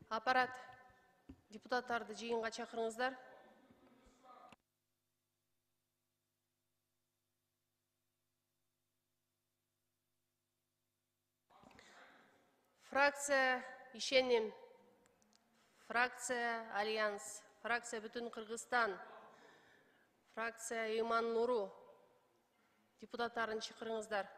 Аппарат, депутаттарды жиынға шақырыңыздар. Фракция Ишеним, фракция Альянс, фракция Бүтін Қырғызстан, фракция Иман Нуру, депутаттарын шақырыңыздар.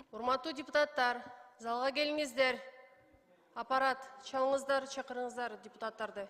Урматтуу депутаттар, залга келиңиздер. Аппарат, чалыңыздар, чакырыңыздар депутаттарды.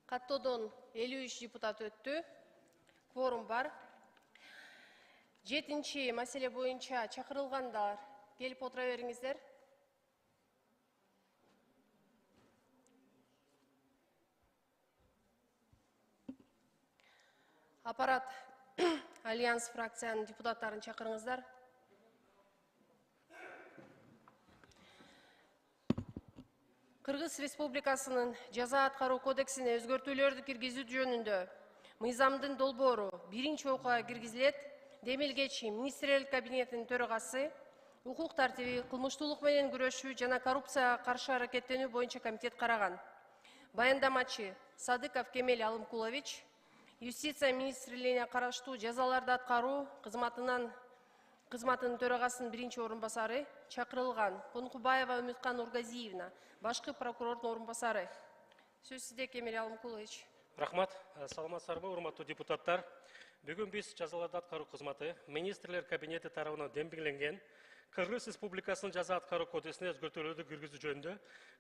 Каттоодон 53 депутат өттү. Кворум бар. 7-чи маселе боюнча чакырылгандар келип отура бериңиздер. Аппарат, Альянс фракциянын депутаттарын чакырыңыздар. Кыргыз Республикасынын жаза аткаруу кодексине өзгөртүүлөрдү киргизүү жөнүндө мыйзамдын долбоору биринчи окууга киргизилет. Демилгечи Министрлер кабинетинин төрагасы укук тартиби, кылмыштуулук менен күрөшүү жана коррупцияга каршы аракеттенүү боюнча комитет караган. Баяндамачы Садыков Кемел Алымкулович Юстиция министрлигине караштуу жазаларды аткаруу кызматынын төрагасынын биринчи орун басары чакырылган. Конкубаева Үмүткан Ургазиевна, башкы прокурордун орун басары. Сөз сизде, Кемел Алымкулович. Рахмат, саламатсыздарбы, урматтуу депутаттар. Бүгүн биз жазаларды аткаруу кызматы Министрлер кабинети тарабынан дембеленген Кыргыз Республикасынын жаза аткаруу кодексине өзгөртүүлөрдү киргизүү жөнүндө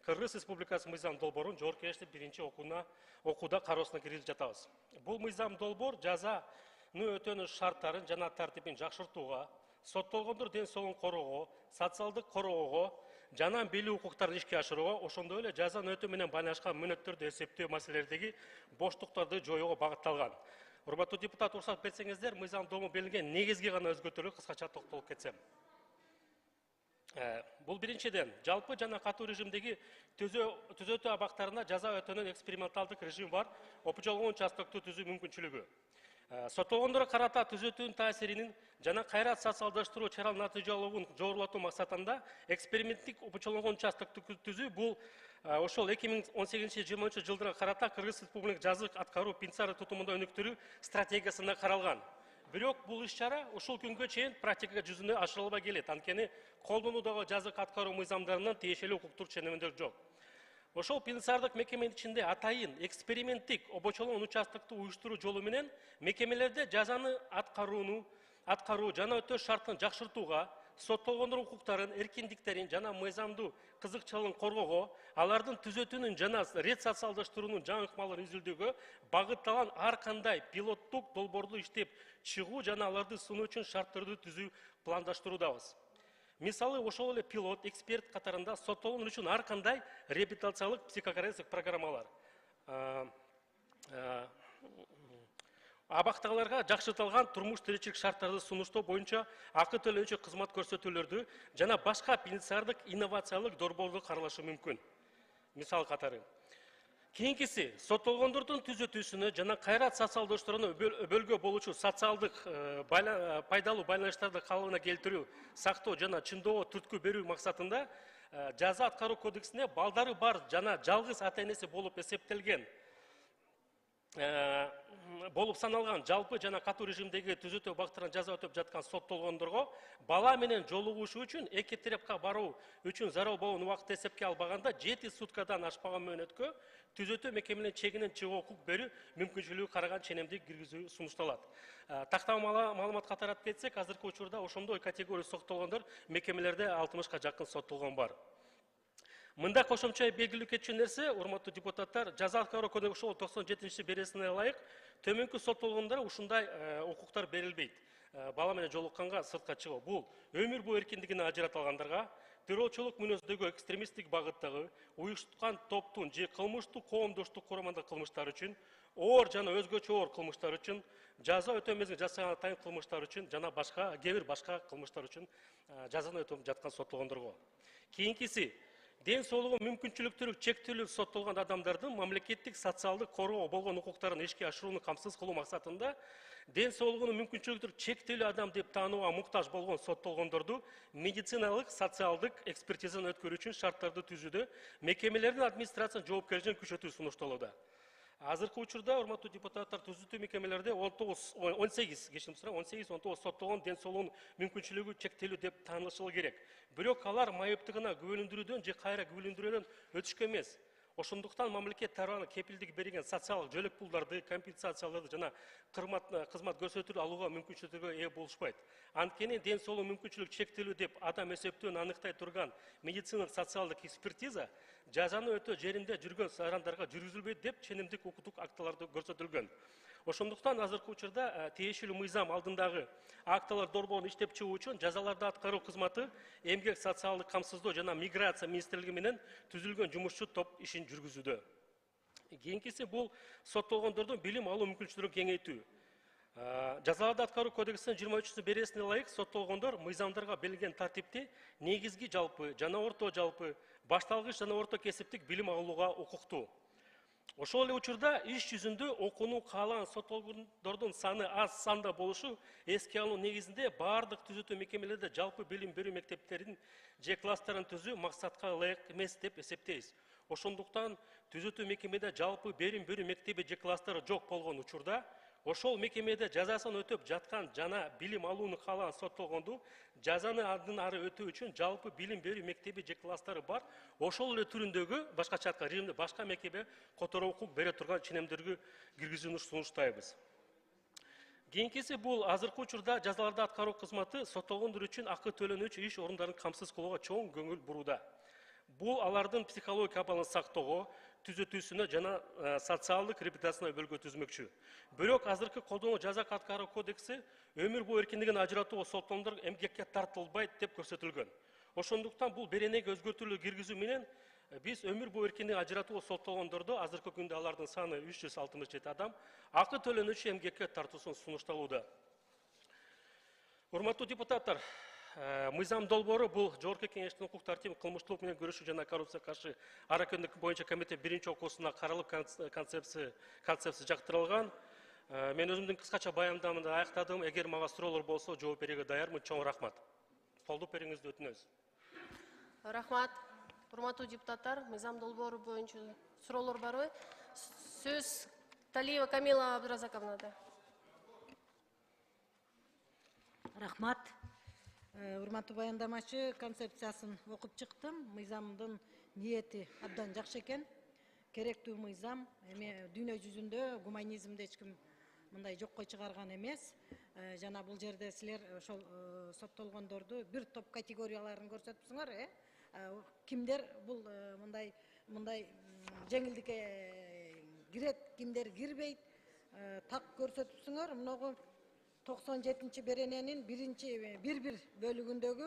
Кыргыз Республикасынын мыйзам долбоорун жогорку кеңештин биринчи окууда кароосуна киргизип жатабыз. Бул мыйзам долбоор жазаны өтөнүш шарттарын жана тартибин жакшыртууга, соттолгондор ден соолугун короого, социалдык короого жана бийлик укуктарын ишке ашырууга, ошондой эле жазаны өтөө менен байланышкан мөөнөттөрдү эсептөө маселелердеги боштуктарды жоюуга багытталган. Урматтуу депутат, уруксат берсеңиздер, мыйзамдоого берилген негизги гана өзгөртүүлөргө кыскача токтолуп кетсем. Бул биринчиден, жалпы жана катуу режимдеги түзөтүү абактарына жаза өтөөнүн эксперименталдык режим бар, опучолгон участокту түзүү мүмкүнчүлүгү. Соттолгондорго карата түзөтүүнүн таасиринин жана кайра социалдаштыруу чаралын натыйжалуулугун жогорулатуу максатында эксперименттик опучолгон участокту түзүү бул ошол 2018-20 жылдыга карата Кыргыз Республикасынын жазык аткаруу пинцары тутумунда өнүктүрүү стратегиясында каралган. Бирок бул иш-чара ушул күнгө чейин практикага жүзүнө ашырылбай келет. Анткени колдонуудагы жазык аткаруу мыйзамдарынан тиешелүү укуктук ченемдер жок. Ошол пинцардык мекеменин ичинде атайын эксперименттик обочолгон участокту уюштуруу жолу менен мекемелерде жазаны аткаруу жана өтөө шартын жакшыртууга, соттолгондор укуктарын, эркиндиктерин жана мыйзамдуу кызыкчылыгын коргоого, алардын түзөтүүнүн жана рет социалдаштыруунун жаңы ыкмаларын изилдөөгө багытталган ар кандай пилоттук долбоорду иштеп чыгуу жана аларды сунуу үчүн шарттарды түзүү пландаштыруудабыз. Мисалы, ошол эле пилот, эксперт катарында соттолгон үчүн ар кандай реабилитациялык психокоррекциялык программалар, абактагыларга жакшыртылган турмуш тиричилик шарттарды сунуштоо боюнча акы төлөөчү кызмат көрсөтүүлөрдү жана башка пинцардык инновациялык долбоорду каралышы мүмкүн. Мисал катары. Кийинкиси, соттолгондордун түзөтүүсүнө жана кайра социалдаштырууну өбөлгө болуучу социалдык пайдалуу байланыштарды калыбына келтирүү, сактоо жана чындоого түрткү берүү максатында жаза аткаруу кодексине балдары бар жана жалгыз ата-энеси болуп эсептелген болуп саналган жалпы жана катуу режимдеги түзөтүү абактарынан жаза өтөп жаткан соттолгондорго бала менен жолугушуу үчүн эки терапка баруу үчүн зарыл болгон убакытты эсепке албаганда 7 суткадан ашпаган мөөнөткө түзөтүү мекеменин чегинен чыгуу укук берүү мүмкүнчүлүгү караган ченемдик киргизүү сунушталат. Тактама маалымат катары кетсек, азыркы учурда ошондой категория соттолгондор мекемелерде 60га жакын соттолгон бар. Мында кошумча белгилүү кетчү нерсе, урматтуу депутаттар, жаза аткаруу кодекси ошол 97-бересине ылайык төмөнкү соттолгондорго ушундай укуктар берилбейт. Бала менен жолукканга сыртка чыгуу. Бул өмүр бою эркиндигин ажыратылгандарга, террорчулук мүнөздөгү экстремисттик багыттагы, уюштурган топтун же кылмыштык коомдоштук курамындагы кылмыштар үчүн, оор жана өзгөчө оор кылмыштар үчүн, жаза өтөө мезгилинде жасаган атайын кылмыштар үчүн жана кээ бир башка кылмыштар үчүн жазаны өтөп жаткан соттолгондорго. Кийинкиси, ден соолугу мүмкүнчүлүктөрү чектелүү соттолгон адамдардын мамлекеттик социалдык коргоо болгон укуктарын ишке ашырууну камсыз кылуу максатында ден соолугунун мүмкүнчүлүктөрү чектелүү адам деп таанууга муктаж болгон соттолгондорду медициналык, социалдык экспертизаны өткөрүү үчүн шарттарды түзүүдө мекемелердин администрациянын жоопкерчилигин күчөтүү сунушталууда. Азыркы учурда, урматтуу депутаттар, түзөтүү мекемелерде 18-19 соттолгон ден соолугунун мүмкүнчүлүгү чектелүү деп таанылышы керек. Бирок алар майыптыгына күбөлөндүрүүдөн же кайра күбөлөндүрүүдөн өтүшкө эмес. Ошондуктан мамлекет тарабынан кепилдик берилген социалдык жөлөк пулдарды, компенсацияларды жана кызмат көрсөтүү алууга мүмкүнчүлүккө ээ болушпайт. Анткени ден соолугу мүмкүнчүлүк чектелүү деп адам эсептөөнү аныктай турган медициналык социалдык экспертиза жазаны өтөө жеринде жүргөн адамдарга жүргүзүлбөйт деп ченемдик укуктук актыларда көрсөтүлгөн. Ошондуктан азыркы учурда тиешелүү мыйзам алдындагы актылар долбоорун иштеп чыгуу үчүн жазаларды аткаруу кызматы эмгек социалдык камсыздоо жана миграция министрлиги менен түзүлгөн жумушчу топ ишин жүргүзүүдө. Кийинкиси бул соттолгондордун билим алуу мүмкүнчүлүктөрүн кеңейтүү. Жазаларды аткаруу кодексинин 23-бересине ылайык соттолгондор мыйзамдарга берилген тартипти негизги жалпы жана орто жалпы, башталгыч жана орто кесиптик билим алууга укуктуу. Ошол эле учурда иш жүзүндө окууну каалаган соттолгондордун саны аз санда болушу эске алуу негизинде баардык түзөтүү мекемелерде жалпы билим берүү мектептерин же класстарын түзүү максатка ылайык эмес деп эсептейбиз. Ошондуктан түзөтүү мекемеде жалпы билим берүү мектеби же класстары жок болгон учурда ошол мекемеде жазасын өтөп жаткан жана билим алууну каалаган соттолгонду жазаны андан ары өтөө үчүн жалпы билим берүү мектеби же класстары бар ошол эле түрүндөгү башкача айтканда режимде башка мекеме которо укук бере турган ченемдерге киргизүүнү сунуштайбыз. Кийинкиси бул азыркы учурда жазаларды аткаруу кызматы соттолгондор үчүн акы төлөнүүчү иш орундарын камсыз кылууга чоң көңүл бурууда. Бул алардын психологик абалын сактоого, түзөтүүсүнө жана социалдык реабилитациясына өбөлгө түзмөкчү. Бирок азыркы колдонуу жаза аткаруу кодекси өмүр бою эркиндигин ажыратууга соттолгондор эмгекке тартылбайт деп көрсөтүлгөн. Ошондуктан бул беренеги өзгөртүүлөр киргизүү менен Biz ömür boyu эркиндик ажыратууга соттолгондорду азыркы күндө алардын саны 367 адам акы төлөнүүчү эмгекке тартуусун сунушталууда. Урматтуу депутаттар, Мыйзам долбоору бул Жогорку Кеңештин укук тартип, кылмыштуулук менен күрөшүү жана коррупцияга каршы аракеттик боюнча комитет биринчи окуусуна каралып концепция жактырылган. Мен өзүмдүн кыскача баяндамамды аяктадым. Эгер мага суроолор болсо жооп берүүгө даярмын. Чоң рахмат. Колдоп берүүңүздү өтүнөбүз. Рахмат. Урматтуу депутаттар, мыйзам долбоору боюнча суроолор барбы? Сөз Талиева Камила Абдуразаковнада. Рахмат. Урматтуу баяндамачы, концепциясын окуп чыктым. Мыйзамдын ниети абдан жакшы экен. Керектүү мыйзам. Эми дүйнө жүзүндө гуманизмди эч ким мындай жокко чыгарган эмес. Жана бул жерде силер ошол соттолгондорду бир топ категорияларын көрсөтүпсүңөр, кимдер бул мындай жеңилдикке кирет, кимдер кирбейт, так көрсөтүпсүңөр. Мыногу 97-берененин бир бөлүгүндөгү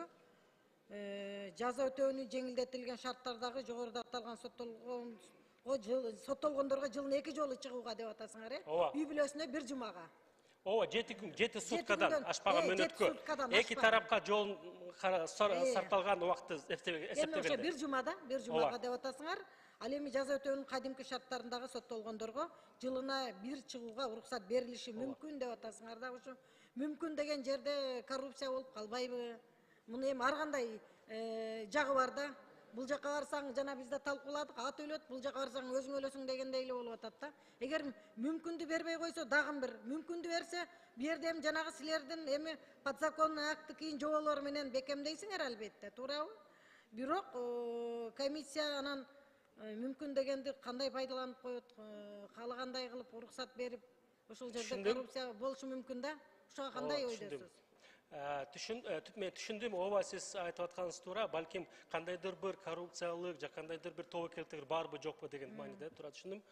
жаза өтөөнү жеңилдетилген шарттардагы жогоруда аталган соттолгондорго жылына 2 жолу чыгууга деп атасыңар, үй бүлөсүнө 1 жумага. Ооба, 7 суткадан ашпаган мөөнөткө 2 тарапка жолун сакталган убакытты эсептегенде. Эми ошо 1 жумага деп атасыңар. Ал эми жаза өтөөнүн кадимки шарттарындагы соттолгондорго жылына 1 чыгууга уруксат берилиши мүмкүн деп атасыңар да. Ошо мүмкүн деген жерде коррупция болуп калбайбы? Муну эми ар кандай жагы бар да. Бул жака барсаң, жана бизде талкууладык, ат өлөт, бул жака барсаң өзүң өлөсүң дегендей эле болуп атат да. Эгер мүмкүндү бербей койсо, дагы бир мүмкүндү берсе, бу жерде эми жанагы силердин эми подзаконный акты кийин жоболор менен бекемдейсиңер албетте, туурабы? Бирок комиссия анан мүмкүн дегенди кандай пайдаланып коет, каалагандай кылып уруксат берип, ошол жерде коррупция болушу мүмкүн да. Ошого кандай ойдосуз? Мен түшүндүм. Ооба, сиз айтып атканыңыз туура. Балким кандайдыр бир коррупциялык же кандайдыр бир тобокелдик барбы жокпу деген мааниде туура түшүндүм.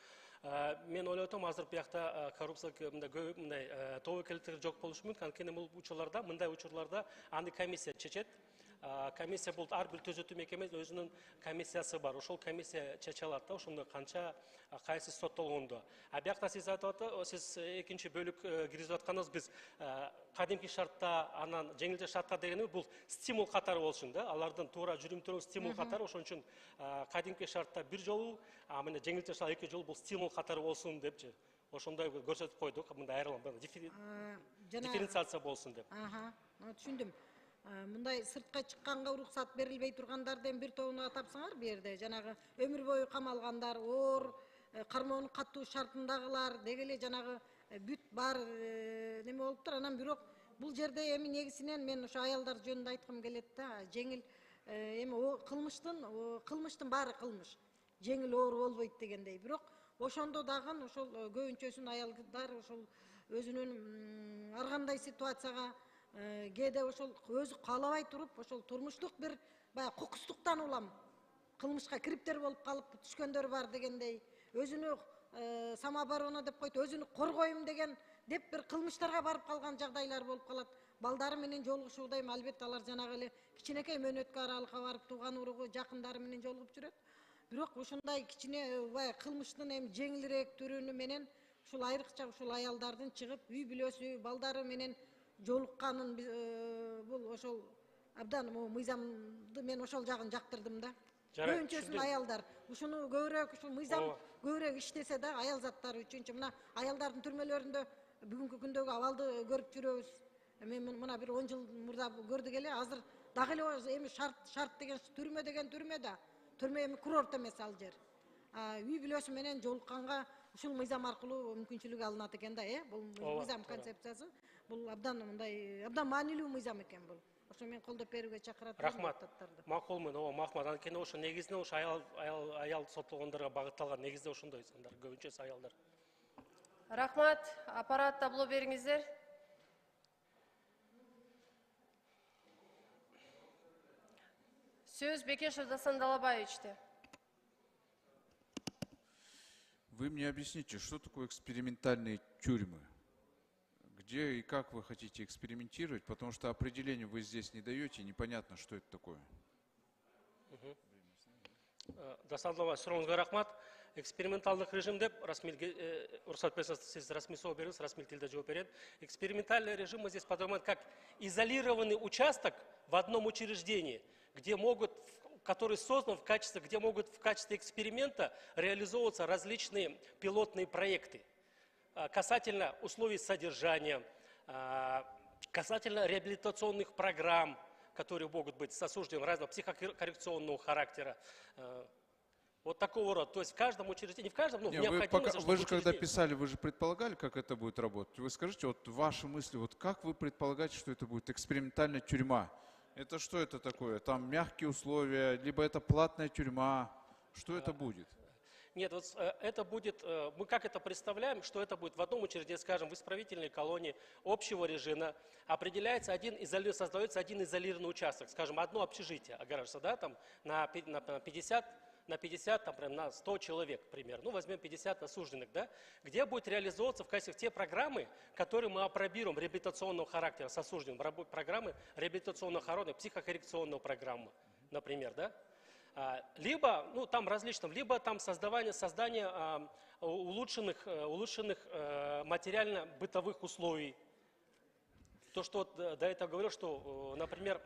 Мен ойлоп атам, азыр биякта коррупция мындай тобокелдик жок болушу мүмкүн. Анткени бул учурларда, мындай учурларда аны комиссия чечет. Комиссия бул ар бир түзөтүү мекемесинин өзүнүн комиссиясы бар. Ошол комиссия чече алат да, ошондо канча кайсы соттолгондо. Биякта сиз айтып атат, сиз экинчи бөлүк киргизип атканыңыз биз кадимки шартта, анан жеңилдетилген шарттар дегени бул стимул катары болушун да. Алардын туура жүрүм-туруму стимул катары, ошон үчүн кадимки шартта 1 жолу, мына жеңилдетилген шартта 2 жолу бул стимул катары болсун депчи. Ошондой көрсөтүп койдук, мындай айрылым, дифференциация болсун деп. Түшүндүм. Мындай сыртка чыкканга уруксат берилбей тургандардын бир тобуна атапсыңар бу жерде. Жанагы өмүр бою камалгандар, оор кармоонун катуу шартындагылар, деги эле жанагы бүт бар неме болуптур. Анан бирок бул жерде эми негизинен мен ошо аялдар жөнүндө айткым келет да. Жеңил эми кылмыштын баары кылмыш. Жеңил оор болбойт дегендей. Бирок ошондо дагы ошол көбүнчөсүн аялдар ошол өзүнүн ар кандай ситуацияга кээде ошол өзү каалабай туруп, ошол турмуштук бир баягы кокустуктан улам кылмышка кириптер болуп калып түшкөндөр бар дегендей, өзүнү самооборона деп койт, өзүнү коргойм деген деп бир кылмыштарга барып калган жагдайлар болуп калат. Балдары менен жолугушууда эми албетте алар жанагы эле кичинекей мөөнөткө аралыкка барып тууган уругу, жакындары менен жолугуп жүрөт. Бирок ушундай кичине баягы кылмыштын эми жеңилирээк түрүнү менен ушул айрыкча ушул аялдардын чыгып үй бүлөсү, балдары менен жолукканын бул ошол абдан мыйзамды мен ошол жагын жактырдым да. Көбүнчөсүн аялдар. Ушуну көбүрөөк ушул мыйзам көбүрөөк иштесе да аял заттары үчүнчү мына аялдардын түрмөлөрүндө бүгүнкү күндөгү абалды көрүп жүрөбүз. Мен мына бир 10 жыл мурда көрдүк эле, азыр дагы эле эми шарт деген түрмө деген түрмө да. Түрмө эми курорт эмес ал жер. Үй бүлөсү менен жолукканга ушул мыйзам аркылуу мүмкүнчүлүк алынат экен да, бул мыйзам концепциясы. Бул абдан мындай абдан маанилүү мыйзам экен бул. Ошо мен колдоп берүүгө чакырат. Рахмат. Макулмун, махмат. Анткени ошо негизинен ошо аял соттолгондорго багытталган, негизде ошондой сандар, көбүнчөсү аялдар. Рахмат. Аппарат табло бериңиздер. Сөз Бекешев Дасан Далабаевичте. Вы мне объясните, что такое экспериментальные тюрьмы? Где и как вы хотите экспериментировать, потому что определение вы здесь не даете, непонятно, что это такое. Дастандова, сұрағыңызға рахмат. Эксперименталдық режим деп, рұқсат берсеңіз, сіз расми сұрау беріңіз, расми тілде жауап береді. Экспериментальный режим мы здесь подразумеваем как изолированный участок в одном учреждении, который создан в качестве, где могут в качестве эксперимента реализовываться различные пилотные проекты касательно условий содержания, касательно реабилитационных программ, которые могут быть с осужденным разного психокоррекционного характера. Вот такого рода. То есть в каждом учреждении, не в каждом, но в необходимости. Вы же когда писали, вы же предполагали, как это будет работать. Вы скажите, вот ваши мысли, вот как вы предполагаете, что это будет экспериментальная тюрьма? Это что это такое? Там мягкие условия, либо это платная тюрьма? Что это будет? Нет, вот это будет, мы как это представляем, что это будет в одном учреждении, скажем, в исправительной колонии общего режима, определяется создается один изолированный участок, скажем, одно общежитие огораживается, да, там на 50, там, прям на 100 человек, примерно, ну, возьмем 50 осужденных, да, где будет реализовываться в качестве те программы, которые мы апробируем реабилитационного характера с осужденным, программы реабилитационного характера, психокоррекционного программы, например, да. Либо, ну, там различным, либо там создание улучшенных материально-бытовых условий. То, что до этого говорил, что, например,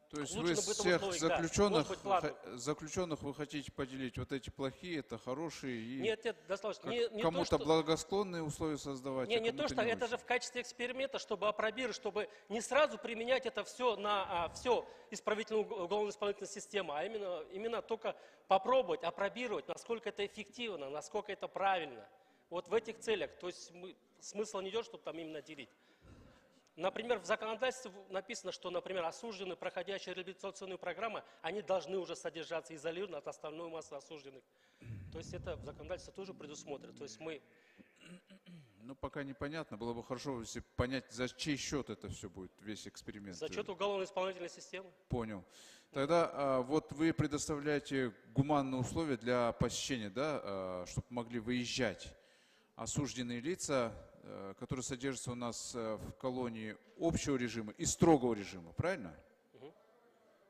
то есть вы всех заключенных вы хотите поделить, вот эти плохие, это хорошие, и нет, достаточно. Кому-то благосклонные условия создавать. Не то, что это же в качестве эксперимента, чтобы апробировать, чтобы не сразу применять это все на все исправительную уголовно-исправительную систему, а именно только попробовать, апробировать, насколько это эффективно, насколько это правильно. Вот в этих целях. То есть смысл не идет, чтобы там именно делить. Например, в законодательстве написано, что, например, осужденные, проходящие реабилитационную программу, они должны уже содержаться изолированно от остальной массы осужденных. То есть это в законодательстве тоже предусмотрено. То есть мы... Ну, пока непонятно. Было бы хорошо, если понять, за чей счет это все будет, весь эксперимент. За счет уголовно-исполнительной системы. Понял. Тогда вот вы предоставляете гуманные условия для посещения, да, чтобы могли выезжать осужденные лица, которые содержатся у нас в колонии общего режима и строгого режима, правильно?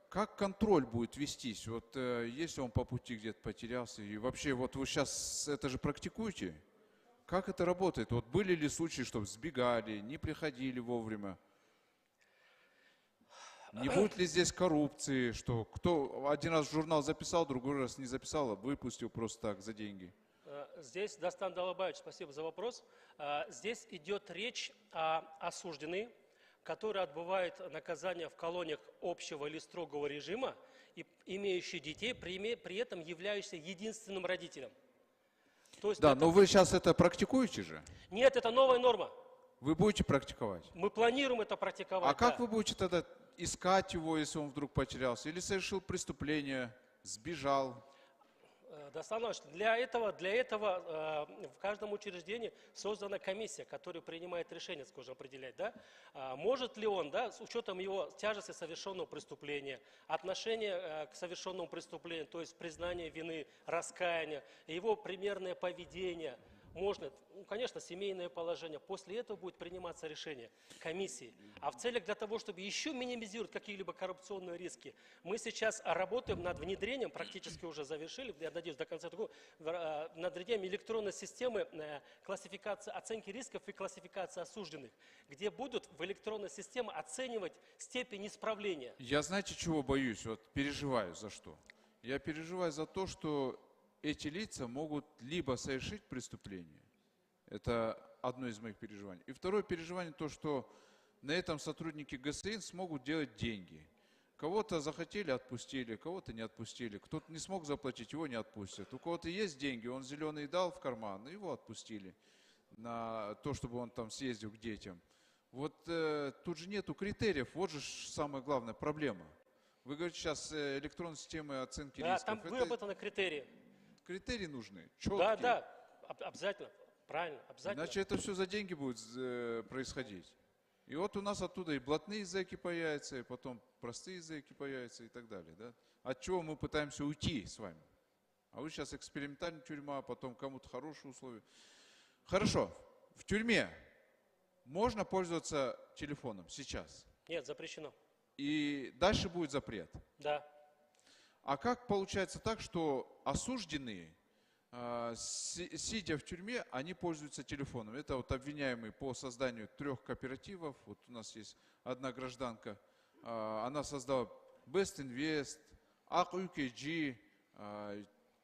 Как контроль будет вестись? Вот если он по пути где-то потерялся, и вообще вот вы сейчас это же практикуете? Как это работает? Вот были ли случаи, что сбегали, не приходили вовремя? Не будет ли здесь коррупции, что кто один раз в журнал записал, другой раз не записал, а выпустил просто так за деньги? Здесь, Дастан Далабаевич, спасибо за вопрос. Здесь идет речь о осужденных, которые отбывают наказание в колониях общего или строгого режима, и имеющие детей, при этом являющиеся единственным родителем. То есть да, но вы сейчас это практикуете же? Нет, это новая норма. Вы будете практиковать? Мы планируем это практиковать. А как вы будете тогда искать его, если он вдруг потерялся? Или совершил преступление, сбежал? Дастан Иванович, для этого в каждом учреждении создана комиссия, которая принимает решение, скажем, определять, да, может ли он, да, с учетом его тяжести совершенного преступления, отношения к совершенному преступлению, то есть признание вины, раскаяние, его примерное поведение, можно, ну, конечно, семейное положение. После этого будет приниматься решение комиссии. А в целях для того, чтобы еще минимизировать какие-либо коррупционные риски, мы сейчас работаем над внедрением, практически уже завершили, я надеюсь, до конца года, над внедрением электронной системы классификации, оценки рисков и классификации осужденных, где будут в электронной системе оценивать степень исправления. Я, знаете, чего боюсь? Вот переживаю за что? Я переживаю за то, что эти лица могут либо совершить преступление, это одно из моих переживаний, и второе переживание то, что на этом сотрудники ГСИН смогут делать деньги. Кого-то захотели, отпустили, кого-то не отпустили, кто-то не смог заплатить, его не отпустят. У кого-то есть деньги, он зеленый дал в карман, его отпустили на то, чтобы он там съездил к детям. Вот тут же нету критериев, вот же самая главная проблема. Вы говорите сейчас электронной системы оценки рисков. Да, там выработаны критерии. Критерии нужны, четкие. Да, да, обязательно, правильно, обязательно. Иначе это все за деньги будет происходить. И вот у нас оттуда и блатные зэки появятся, и потом простые зэки появятся и так далее. Да? От чего мы пытаемся уйти с вами? А вы сейчас экспериментальная тюрьма, а потом кому-то хорошие условия. Хорошо, в тюрьме можно пользоваться телефоном сейчас? Нет, запрещено. И дальше будет запрет? Да. А как получается так, что осужденные, сидя в тюрьме, они пользуются телефоном? Это вот обвиняемый по созданию 3 кооперативов. Вот у нас есть одна гражданка, она создала Best Invest, Ак KG,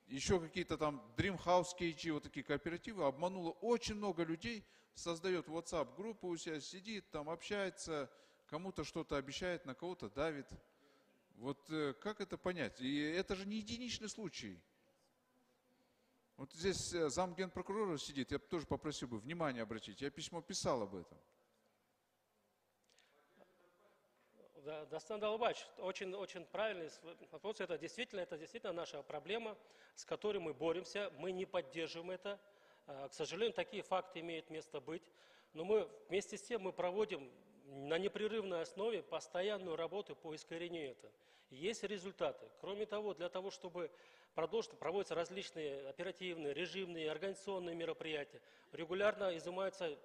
еще какие-то там Dream House KG, вот такие кооперативы, обманула очень много людей, создает WhatsApp-группу у себя, сидит там, общается, кому-то что-то обещает, на кого-то давит. Вот как это понять? И это же не единичный случай. Вот здесь зам генпрокурора сидит, я бы тоже попросил бы внимание обратить. Я письмо писал об этом. Да, Дастан Далбач, очень правильный вопрос. Это действительно наша проблема, с которой мы боремся. Мы не поддерживаем это. К сожалению, такие факты имеют место быть. Но мы вместе с тем мы проводим на непрерывной основе постоянную работу по искоренению этого. Есть результаты. Кроме того, для того, чтобы продолжить, проводятся различные оперативные, режимные, организационные мероприятия. Регулярно изымаются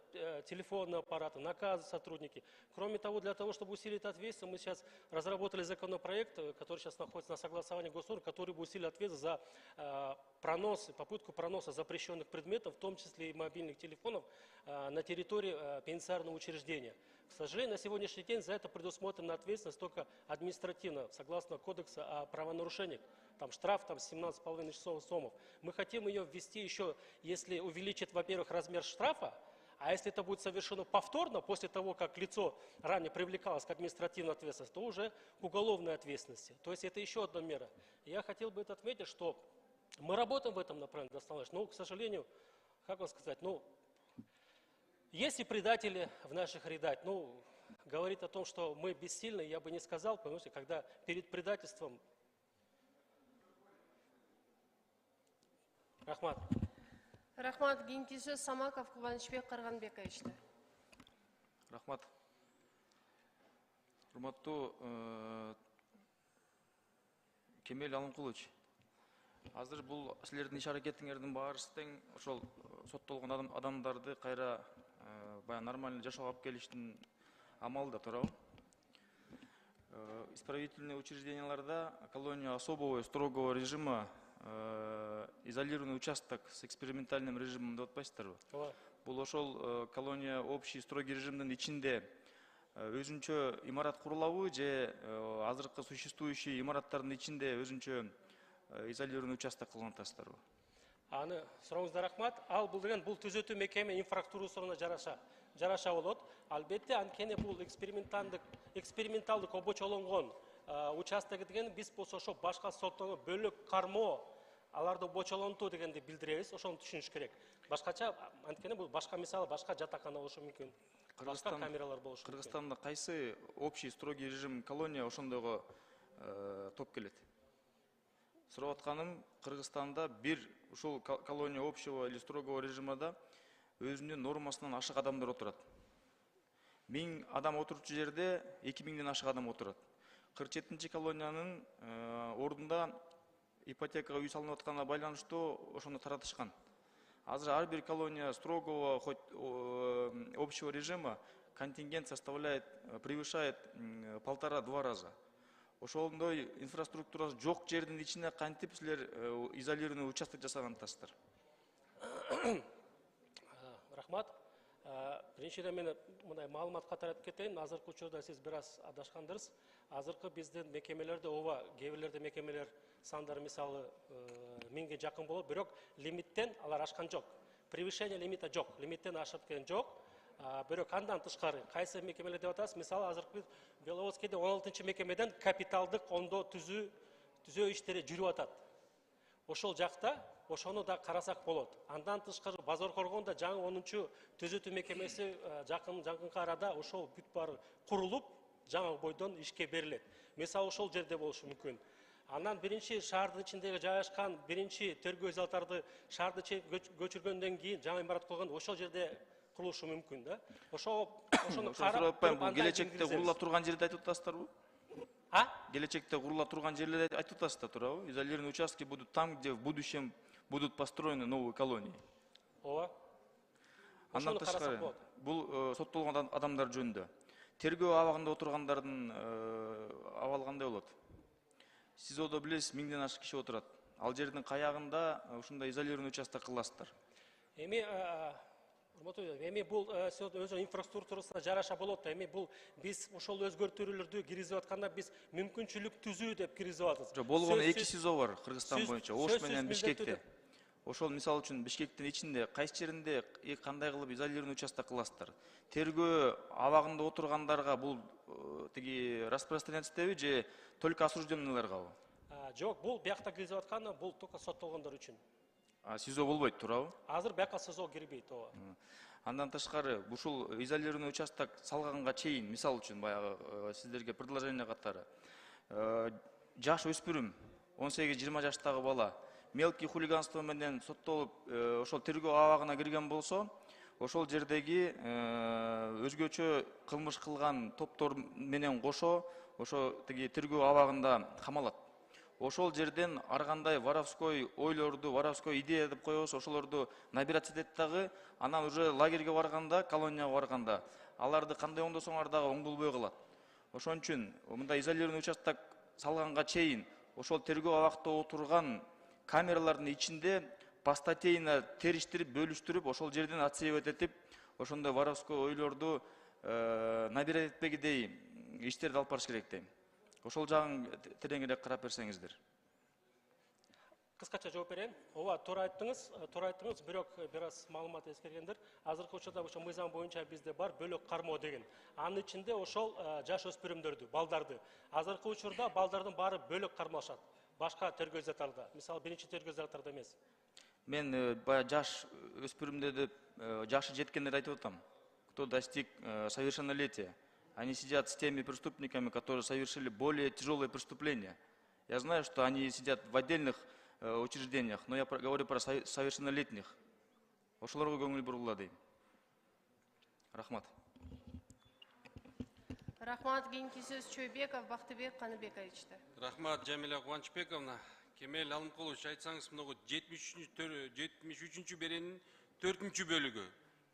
телефонные аппараты, наказы сотрудники. Кроме того, для того, чтобы усилить ответственность, мы сейчас разработали законопроект, который сейчас находится на согласовании госорганов, который будет усилить ответственность за попытку проноса запрещенных предметов, в том числе и мобильных телефонов, на территории пенитенциарного учреждения. К сожалению, на сегодняшний день за это предусмотрена ответственность только административно, согласно кодекса о правонарушениях. Там штраф 17,5 часов сомов. Мы хотим ее ввести еще, если увеличить, во-первых, размер штрафа, а если это будет совершено повторно, после того, как лицо ранее привлекалось к административной ответственности, то уже к уголовной ответственности. То есть это еще одна мера. Я хотел бы это отметить, что мы работаем в этом направлении, Дастан Ильич, но, к сожалению, как вам сказать, есть и предатели в наших рядах. Говорит о том, что мы бессильны, я бы не сказал, потому что когда перед предательством... Рахмат. Рахмат. Кейинки сөз Самаков Кубанычбек Карганбековичте. Рахмат. Урматтуу Кемел Алымкулович, азыр бул силердин иш аракетиңердин баарысы тең ошол соттолгон адамдарды кайра баягы нормальный жашоого алып келиштин амалы да туурабы? Исправительные учрежденияларда колония особого строгого режима, изолированный участок с экспериментальным режимом деп атпайсыздарбы? Бул ошол колония общий строгий режимдин ичинде өзүнчө имарат курулабы же азыркы существующий имараттардын ичинде өзүнчө изолированный участок кылган атасыздарбы? Аны сурооңузга рахмат. Ал бул деген бул түзөтүү мекеме инфраструктурасына жараша болот. Албетте анткени бул эксперименталдык обочолонгон участок деген биз болсо ошо башка соттогон бөлөк кармоо аларды бочолонтуу дегенди билдиребиз. Ошону түшүнүш керек. Башкача анткени бул башка мисалы башка жатакана болушу мүмкүн. Башка камералар болушу мүмкүн. Кыргызстанда кайсы общий строгий режим колония ошондойго топ келет? Сурап атканым, Кыргызстанда бир ушул колония общего или строгого режимда өзүнүн нормасынан ашык адамдар отурат. 1000 адам отурчу жерде 2000ден ашык адам отурат. 47-чи колониянын ордунда ипотекага үй салынып атканына байланыштуу ошону таратышкан. Азыр ар бир колония строгого общего режима контингент превышает 1,5-2 раза. Ошондой инфраструктурасы жок жердин ичине кантип силер изолированный участок жасаган атасыздар? Рахмат. Биринчиден мен мындай маалымат катары айтып кетейин. Азыркы учурда сиз бир аз адашкандырсыз. Азыркы биздин мекемелерде кээ бирлерде мекемелер сандары мисалы 1000ге жакын болот, бирок лимиттен алар ашкан жок. Превышение лимита жок. Лимиттен ашып кеткен жок. Бирок андан тышкары кайсы мекемелер деп атасыз? Мисалы азыркы Беловодскийде 16-чы мекемеден капиталдык ондо түзөө иштери жүрүп атат. Ошол жакта ошону да карасак болот. Андан тышкары Базар Коргондо жаңы 10-чу түзөтүү мекемеси жакынкы арада ошол бүт баары курулуп, жаңы бойдон ишке берилет. Мисалы ошол жерде болушу мүмкүн. Андан биринчи шаардын ичиндеги жайгашкан биринчи тергөө изолаторду шаарды көчүргөндөн кийин жаңы имарат курган ошол жерде курулушу мүмкүн да. Ошону карап, келечекте курула турган жерде айтып атасыздарбы? Келечекте курула турган жерлерди айтып атасыздар, туурабы? Изолированные участки будут там, где в будущем будут построены новые колонии. Ооба. Андан тышкары бул соттолгон адамдар жөнүндө тергөө абагында отургандардын абалы кандай болот? СИЗОдо билесиз 1000ден ашык киши отурат. Ал жердин каягында ушундай изолированный участок кыласыздар. Эми эми бул өзү инфраструктурасына жараша болот да. Эми бул биз ошол өзгөртүүлөрдү киргизип атканда биз мүмкүнчүлүк түзүү деп киргизип атабыз. Жок, болгону 2 СИЗО бар Кыргызстан боюнча, Ош сөзсүз менен милдеттүү Бишкекте. деп. Ошол мисалы үчүн Бишкектин ичинде кайсы жеринде кандай кылып изолированный участок кыласыздар? Тергөө абагында отургандарга бул тиги распространяться этеби же только осужденныйларгабы? Жок, бул биякта киргизип атканы бул только соттолгондор үчүн. СИЗО болбойт, туурабы? Азыр бияка СИЗО кирбейт, ооба. Андан тышкары ушул изолированный участок салганга чейин, мисалы үчүн баягы сиздерге предложение катары, жаш өспүрүм 18-20 жаштагы бала мелкий хулиганство менен соттолуп ошол тергөө абагына кирген болсо, ошол жердеги өзгөчө кылмыш кылган топтор менен кошо ошо тиги тергөө абагында камалат. Ошол жерден ар кандай воровской ойлорду, воровской идея деп коебуз, ошолорду набираться этет дагы, анан уже лагерге барганда, колонияга барганда аларды кандай оңдосоңор дагы оңдолбой калат. Ошон үчүн мындай изолированный участок салганга чейин ошол тергөө абакта отурган камералардын ичинде постатейно териштирип, бөлүштүрүп, ошол жерден отсеивать этип, ошондой воровской ойлорду набирать этпегидей иштерди алып барыш керек дейм. Ошол жагын тереңирээк карап берсеңиздер. Кыскача жооп берейин. Ооба, туура айттыңыз, бирок бир аз маалымат эскергендер. Азыркы учурда ошо мыйзам боюнча бизде бар бөлөк кармоо деген. Анын ичинде ошол жаш өспүрүмдөрдү, балдарды. Азыркы учурда балдардын баары бөлөк кармалышат. Башка тергөө изоляторунда, мисалы биринчи тергөө изоляторунда эмес. Мен баягы жаш өспүрүмдөр деп жашы жеткендерди айтып атам. Кто достиг совершеннолетия. Они сидят с теми преступниками, которые совершили более тяжелые преступления. Я знаю, что они сидят в отдельных учреждениях, но я говорю про совершеннолетних. Ошолорго көңүл бурула дейм. Рахмат. Рахмат. Кийинки сөз Чойбеков Бактыбек Каныбековичте. Рахмат, Жамиля Кубанычбековна. Кемел Алымкулович, айтсаңыз мынагу 73-чү беренин 4-чү бөлүгү.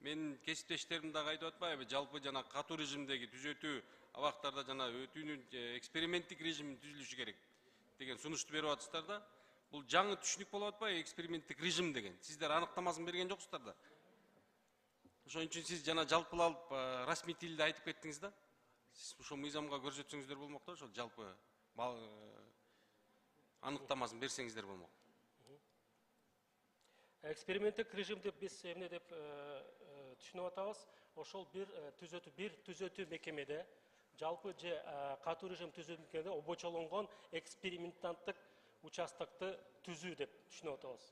Мен кесиптештерим дагы айтып атпайбы, жалпы жана катуу режимдеги түзөтүү абактарда жана өтүүнүн эксперименттик режимин түзүлүшү керек деген сунушту берип атсыздар да. Бул жаңы түшүнүк болуп атпайбы, эксперименттик режим деген. Сиздер аныктамасын берген жоксуздар да. Ошон үчүн сиз жана жалпылап расмий тилде айтып кеттиңиз да. Сиз ошол мыйзамга көрсөтсөңүздөр болмок да, ошол жалпы аныктамасын берсеңиздер болмок. Эксперименттик режим деп биз эмне деп түшүнүп атабыз. Ошол бир түзөтүү мекемеде, жалпы же катуу режим түзөтүү мекемеде обочолонгон экспериментанттык участокты түзүү деп түшүнүп атабыз.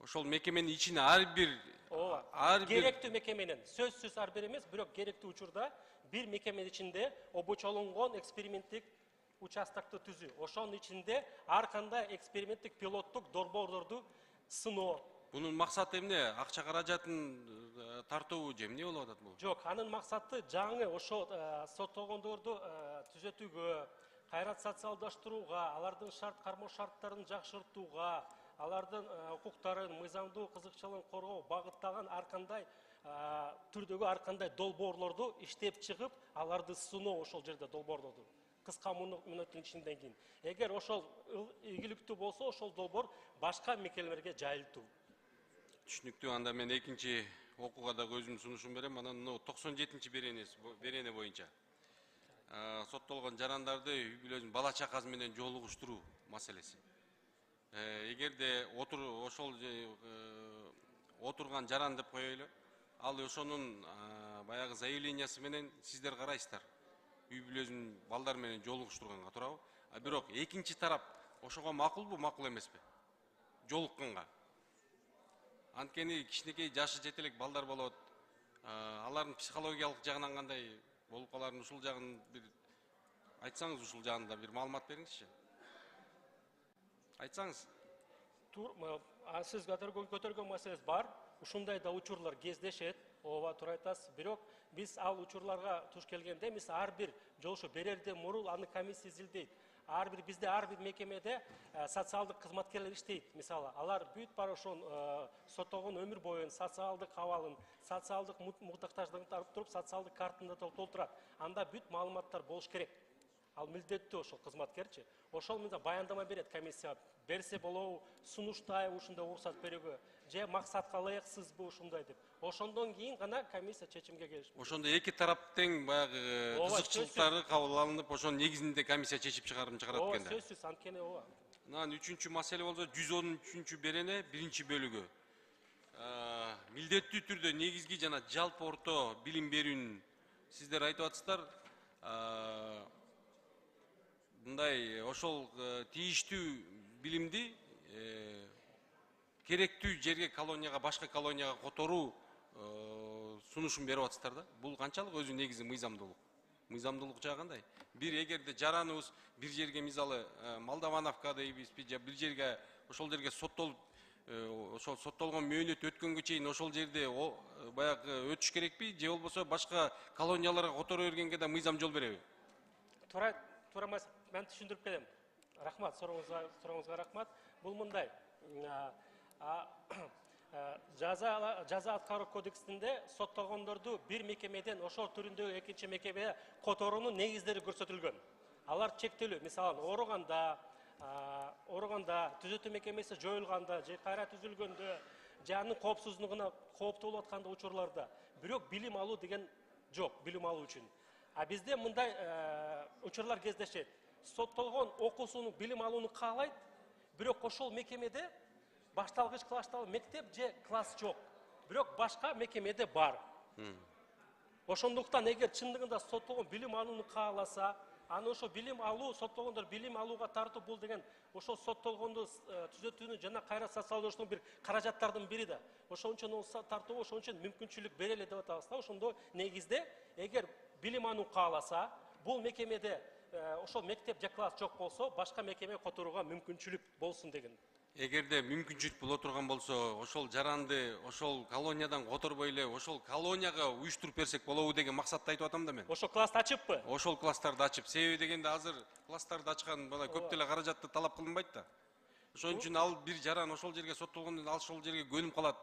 Ошол мекеменин ичине ар бир керектүү мекеменин сөзсүз ар бир эмес, бирок керектүү учурда бир мекеменин ичинде обочолонгон эксперименттик участокты түзүү. Ошонун ичинде ар кандай эксперименттик пилоттук долбоорлорду сыноо. Бунун максаты эмне? Акча каражатын тартуу же эмне болуп атат бул? Жок, анын максаты жаңы ошол соттолгондорду түзөтүүгө, кайра социалдаштырууга, алардын кармоо шарттарын жакшыртууга, алардын укуктарын, мыйзамдуу кызыкчылыгын коргоо багыттаган ар кандай түрдөгү ар кандай долбоорлорду иштеп чыгып, аларды сыноо ошол жерде долбоорлорду. Кыска мүнөттүн ичинден кийин. Эгер ошол ийгиликтүү болсо, ошол долбоор башка мекемелерге жайылтуу. Түшүнүктүү. Анда мен экинчи окууга дагы өзүмдүн сунушумду берем. Анан 97-чи берене боюнча соттолгон жарандарды үй бүлөнүн бала чакасы менен жолугуштуруу маселеси. Эгерде ошол отурган жаран деп коелу, ал ошонун баягы заявлениясы менен сиздер карайсыздар. Үй бүлөсүнүн балдар менен жолугуштурганга, туурабы? Бирок экинчи тарап ошого макулбу, макул эмеспи? Жолукканга. Анткени кичинекей жашы жете элек балдар болот. Алардын психологиялык жагынан кандай болуп каларын, ушул жагын бир айтсаңыз, ушул жагында бир маалымат бериңизчи. Айтсаңыз. Сиз көтөргөн маселеси бар. Ушундай да учурлар кездешет. Ооба, туура айтасыз. Бирок биз ал учурларга туш келгенде эмес, ар бир жолушу берерден мурул аны комиссия изилдейт. Бизде ар бир мекемеде социалдык кызматкерлер иштейт. Мисалы, алар бүт бар ошон соттолгон өмүр боюн социалдык абалын, социалдык муктаждыгын таап туруп, социалдык картаны толтурат. Анда бүт маалыматтар болуш керек. ал милдеттүү ошол кызматкерчи. Ошол мында баяндама берет комиссия, берсе болобу, сунуштай ушундай уруксат берүүгө, же максатка ылайыксызбы ушундай деп. Ошондон кийин гана комиссия чечимге келишет. Ошондо эки тараптын баягы кызыкчылыктары кабыл алынып, ошонун негизинде комиссия чечип чыгарат экен да. Сөзсүз анткени ооба. Анан үчүнчү маселе болсо 113 берене биринчи бөлүгү. Милдеттүү түрдө негизги жана жалпы орто билим берүүнүн сиздер айтып атсыздар. Мындай ошол тийиштүү билимди керектүү жерге колонияга, башка колонияга которуу сунушун берип атсыздар да. Бул канчалык өзү негизи мыйзамдуулук? Мыйзамдуулук жагы кандай? Бир эгерде жараныбыз бир жерге мисалы Молдавановка дейбизби, же бир жерге ошол жерге соттолуп, ошол соттолгон мөөнөт өткөнгө чейин ошол жерде баягы өтүш керекпи, же болбосо башка колонияларга которо бергенге да мыйзам жол береби? Туура мен түшүндүрүп берем. Рахмат, сурооңузга рахмат. Бул мындай. Жаза аткаруу кодексинде соттолгондорду бир мекемеден ошол түрүндөгү экинчи мекемеге которуунун негиздери көрсөтүлгөн. Алар чектелүү, мисалы ооруганда, түзөтүү мекемеси жоюлганда, же кайра түзүлгөндө, же анын коопсуздугуна кооптуу болуп аткан учурларда, бирок билим алуу деген жок, билим алуу үчүн. А бизде мындай учурлар кездешет. Соттолгон окуусуну, билим алууну каалайт, бирок ошол мекемеде башталгыч класстагы мектеп же класс жок. Бирок башка мекемеде бар. Ошондуктан эгер чындыгында соттолгон билим алууну кааласа, аны ошо билим алуу, соттолгондор билим алууга тартуу бул деген ошол соттолгонду түзөтүүнү жана кайра социалдашуунун бир каражаттардын бири да. Ошон үчүн тартуу, ошон үчүн мүмкүнчүлүк берели деп атабыз да. Ошондо негизде эгер билим алууну кааласа, бул мекемеде ошол мектеп же класс жок болсо, башка мекемеге которууга мүмкүнчүлүк болсун деген. Эгерде мүмкүнчүлүк боло турган болсо, ошол жаранды ошол колониядан которбой эле ошол колонияга уюштуруп берсек болобу деген максатта айтып атам да мен. Ошол классты ачыппы? Ошол класстарды ачып. Себеби дегенде азыр класстарды ачкан бала көп деле каражатты талап кылынбайт да. Ошон үчүн ал бир жаран ошол жерге соттолгондон ал ошол жерге көнүп калат.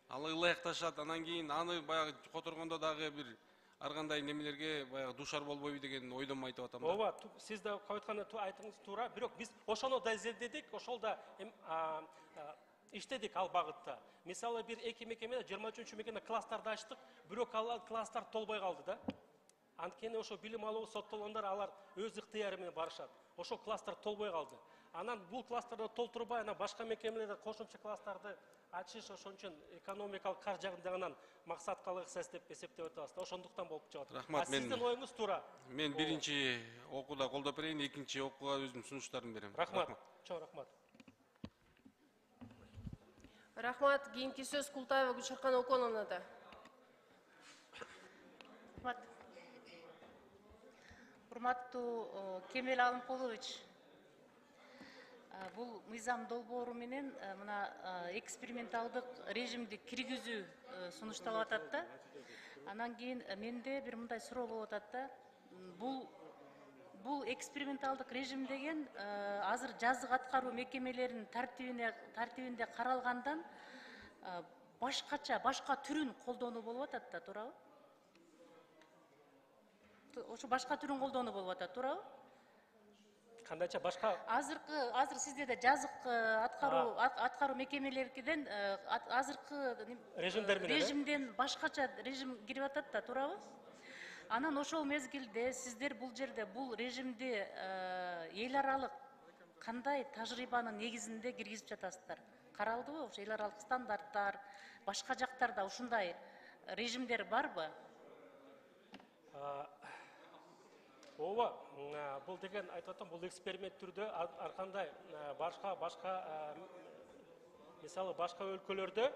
Ал ылайыкташат, анан кийин аны баягы которгондо дагы бир ар кандай немелерге баягы дуушар болбойбу деген ойдон айтып атам да. Ооба, сиз да айткан айтыңыз туура, бирок биз ошону да изилдедик, ошол да иштедик ал багытта. Мисалы бир эки мекемеде 23 мекеме класстарды ачтык, бирок ал класстар толбой калды да. Анткени ошо билим алуу соттолгондор алар өз ыктыяры менен барышат. Ошол класстар толбой калды. Анан бул класстарды толтурбай, анан башка мекемелерде кошумча класстарды ачыш ошон үчүн экономикалык кар жагынан максатка ылайыксыз деп эсептеп атабыз. Ошондуктан болуп чыгат. Рахмат, сиздин оюңуз туура. Мен биринчи окууда колдоп берейин, экинчи окууга өзүмдүн сунуштарымды берем. Рахмат. Чоң рахмат. Рахмат. Кийинки сөз Култаева Гүлшаркан Оконовнада. Урматтуу Кемел Алымкулович, бул мыйзам долбоору менен мына эксперименталдык режимди киргизүү сунушталып атат да. Анан кийин менде бир мындай суроо болуп атат да. Бул эксперименталдык режим деген азыр жазык аткаруу мекемелеринин тартибинде каралгандан башкача, башка түрүн колдонуу болуп атат да, туурабы? Ошо башка түрүн колдонуу болуп атат, туурабы? Кандайча башка? Азыр сиздерде жазык аткаруу мекемелеринен азыркы режимден башкача режим кирип атат да, туурабы? Анан ошол мезгилде сиздер бул жерде бул режимди эл аралык кандай тажрыйбанын негизинде киргизип жатасыздар? Каралдыбы ошо эл аралык стандарттар, башка жактарда ушундай режимдер барбы? Ооба, бул деген айтып атам, бул эксперимент түрдө ар кандай башка мисалы башка өлкөлөрдө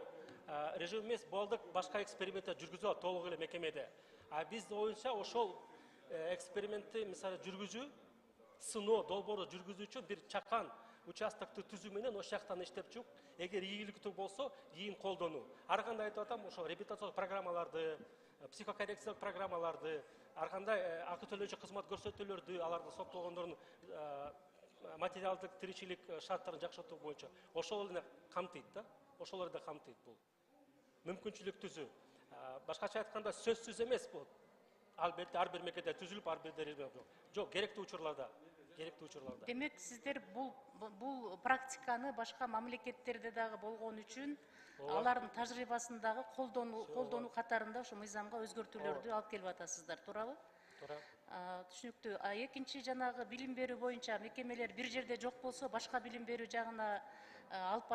режим эмес, болдук башка эксперименттер жүргүзүп толук эле мекемеде. А биз оюнча ошол экспериментти мисалы жүргүзүү, сыноо долбоору жүргүзүү үчүн бир чакан участокту түзүү менен ошол жактан иштеп чыгып, эгер ийгиликтүү болсо, кийин колдонуу. Ар кандай айтып атам, ошо реабилитациялык программаларды, психокоррекциялык программаларды, ар кандай акы төлөөчү кызмат көрсөтүүлөрдү, аларды соттолгондордун материалдык тиричилик шарттарын жакшыртуу боюнча ошол эле камтыйт да. Ошолор да камтыйт бул. Мүмкүнчүлүк түзүү. Башкача айтканда сөзсүз эмес бул. Албетте ар бир мекеде түзүлүп, ар бирде режим жок, керектүү учурларда. Демек, сиздер бул практиканы башка мамлекеттерде дагы болгон үчүн алардын тажрыйбасын дагы колдонуу катарында ошо мыйзамга өзгөртүүлөрдү алып келип атасыздар, туурабы? Туура. Түшүнүктүү. Экинчи жанагы билим берүү боюнча мекемелер бир жерде жок болсо, башка билим берүү жагына алып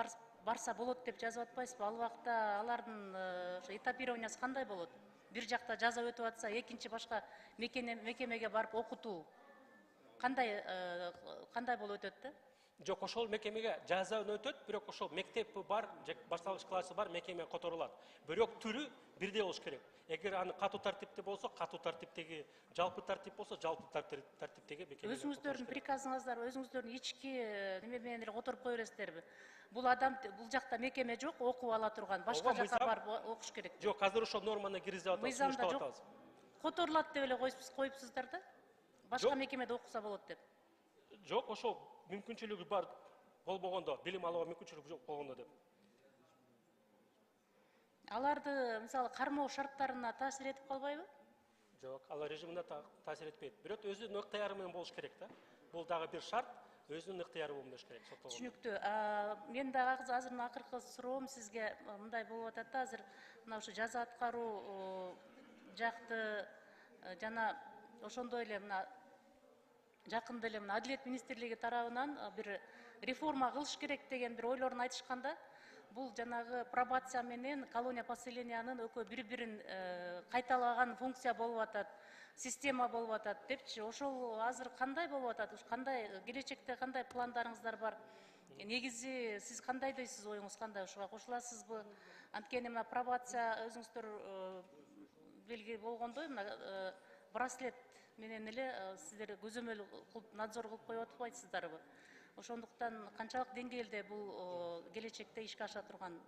барса болот деп жазып атпайсызбы? Ал убакта алардын ошо этапированиясы кандай болот? Бир жакта жаза өтүп атса, экинчи башка мекемеге барып окутуу кандай болуп өтөт да? Жок, ошол мекемеге жазаан өтөт, бирок ошол мектепи бар, башталгыч классы бар мекеме которулат. Бирок түрү бирдей болуш керек. Эгер аны катуу тартипте болсо, катуу тартиптеги, жалпы тартип болсо, жалпы тартиптеги мекеме. Өзүңүздөрдүн приказыңыздар, өзүңүздөрдүн ички неме менен эле которуп кое бересиздерби? Бул жакта мекеме жок, окуп ала турган, башка жакка барып окуш керек. Жок, азыр ошол норманы киргизип атабыз, Мыйзамда жок. Которулат деп эле коюпсуздар да? Башка мекемеде окуса болот деп. Жок, ошол мүмкүнчүлүгү бар болбогондо, билим алууга мүмкүнчүлүгү жок болгондо деп. Аларды, мисалы, кармоо шарттарына таасир этип калбайбы? Жок, алар режимине таасир этпейт. Бирок өзүнүн ыктыяры менен болуш керек да. Бул дагы бир шарт, өзүнүн ыктыяры болуш керек. Түшүнүктүү. Мен дагы азыр акыркы суроом сизге мындай болуп атат да, азыр мына ушу жаза аткаруу жакты жана ошондой эле мына жакында эле мына Адилет министрлиги тарабынан бир реформа кылыш керек деген бир ойлорун айтышканда, бул жанагы пробация менен колония поселениянын экөө бири-бирин кайталаган функция болуп атат, система болуп атат депчи. Ошол азыр кандай болуп атат? Кандай келечекте кандай пландарыңыздар бар? Негизи сиз кандай дейсиз, оюңуз кандай? Ушуга кошуласызбы? Анткени мына пробация өзүңүздөр белги болгондой, мына браслет менен эле сиздер көзөмөл кылып, надзор кылып коюп атпайсыздарбы? Ошондуктан канчалык деңгээлде бул келечекте ишке аша турган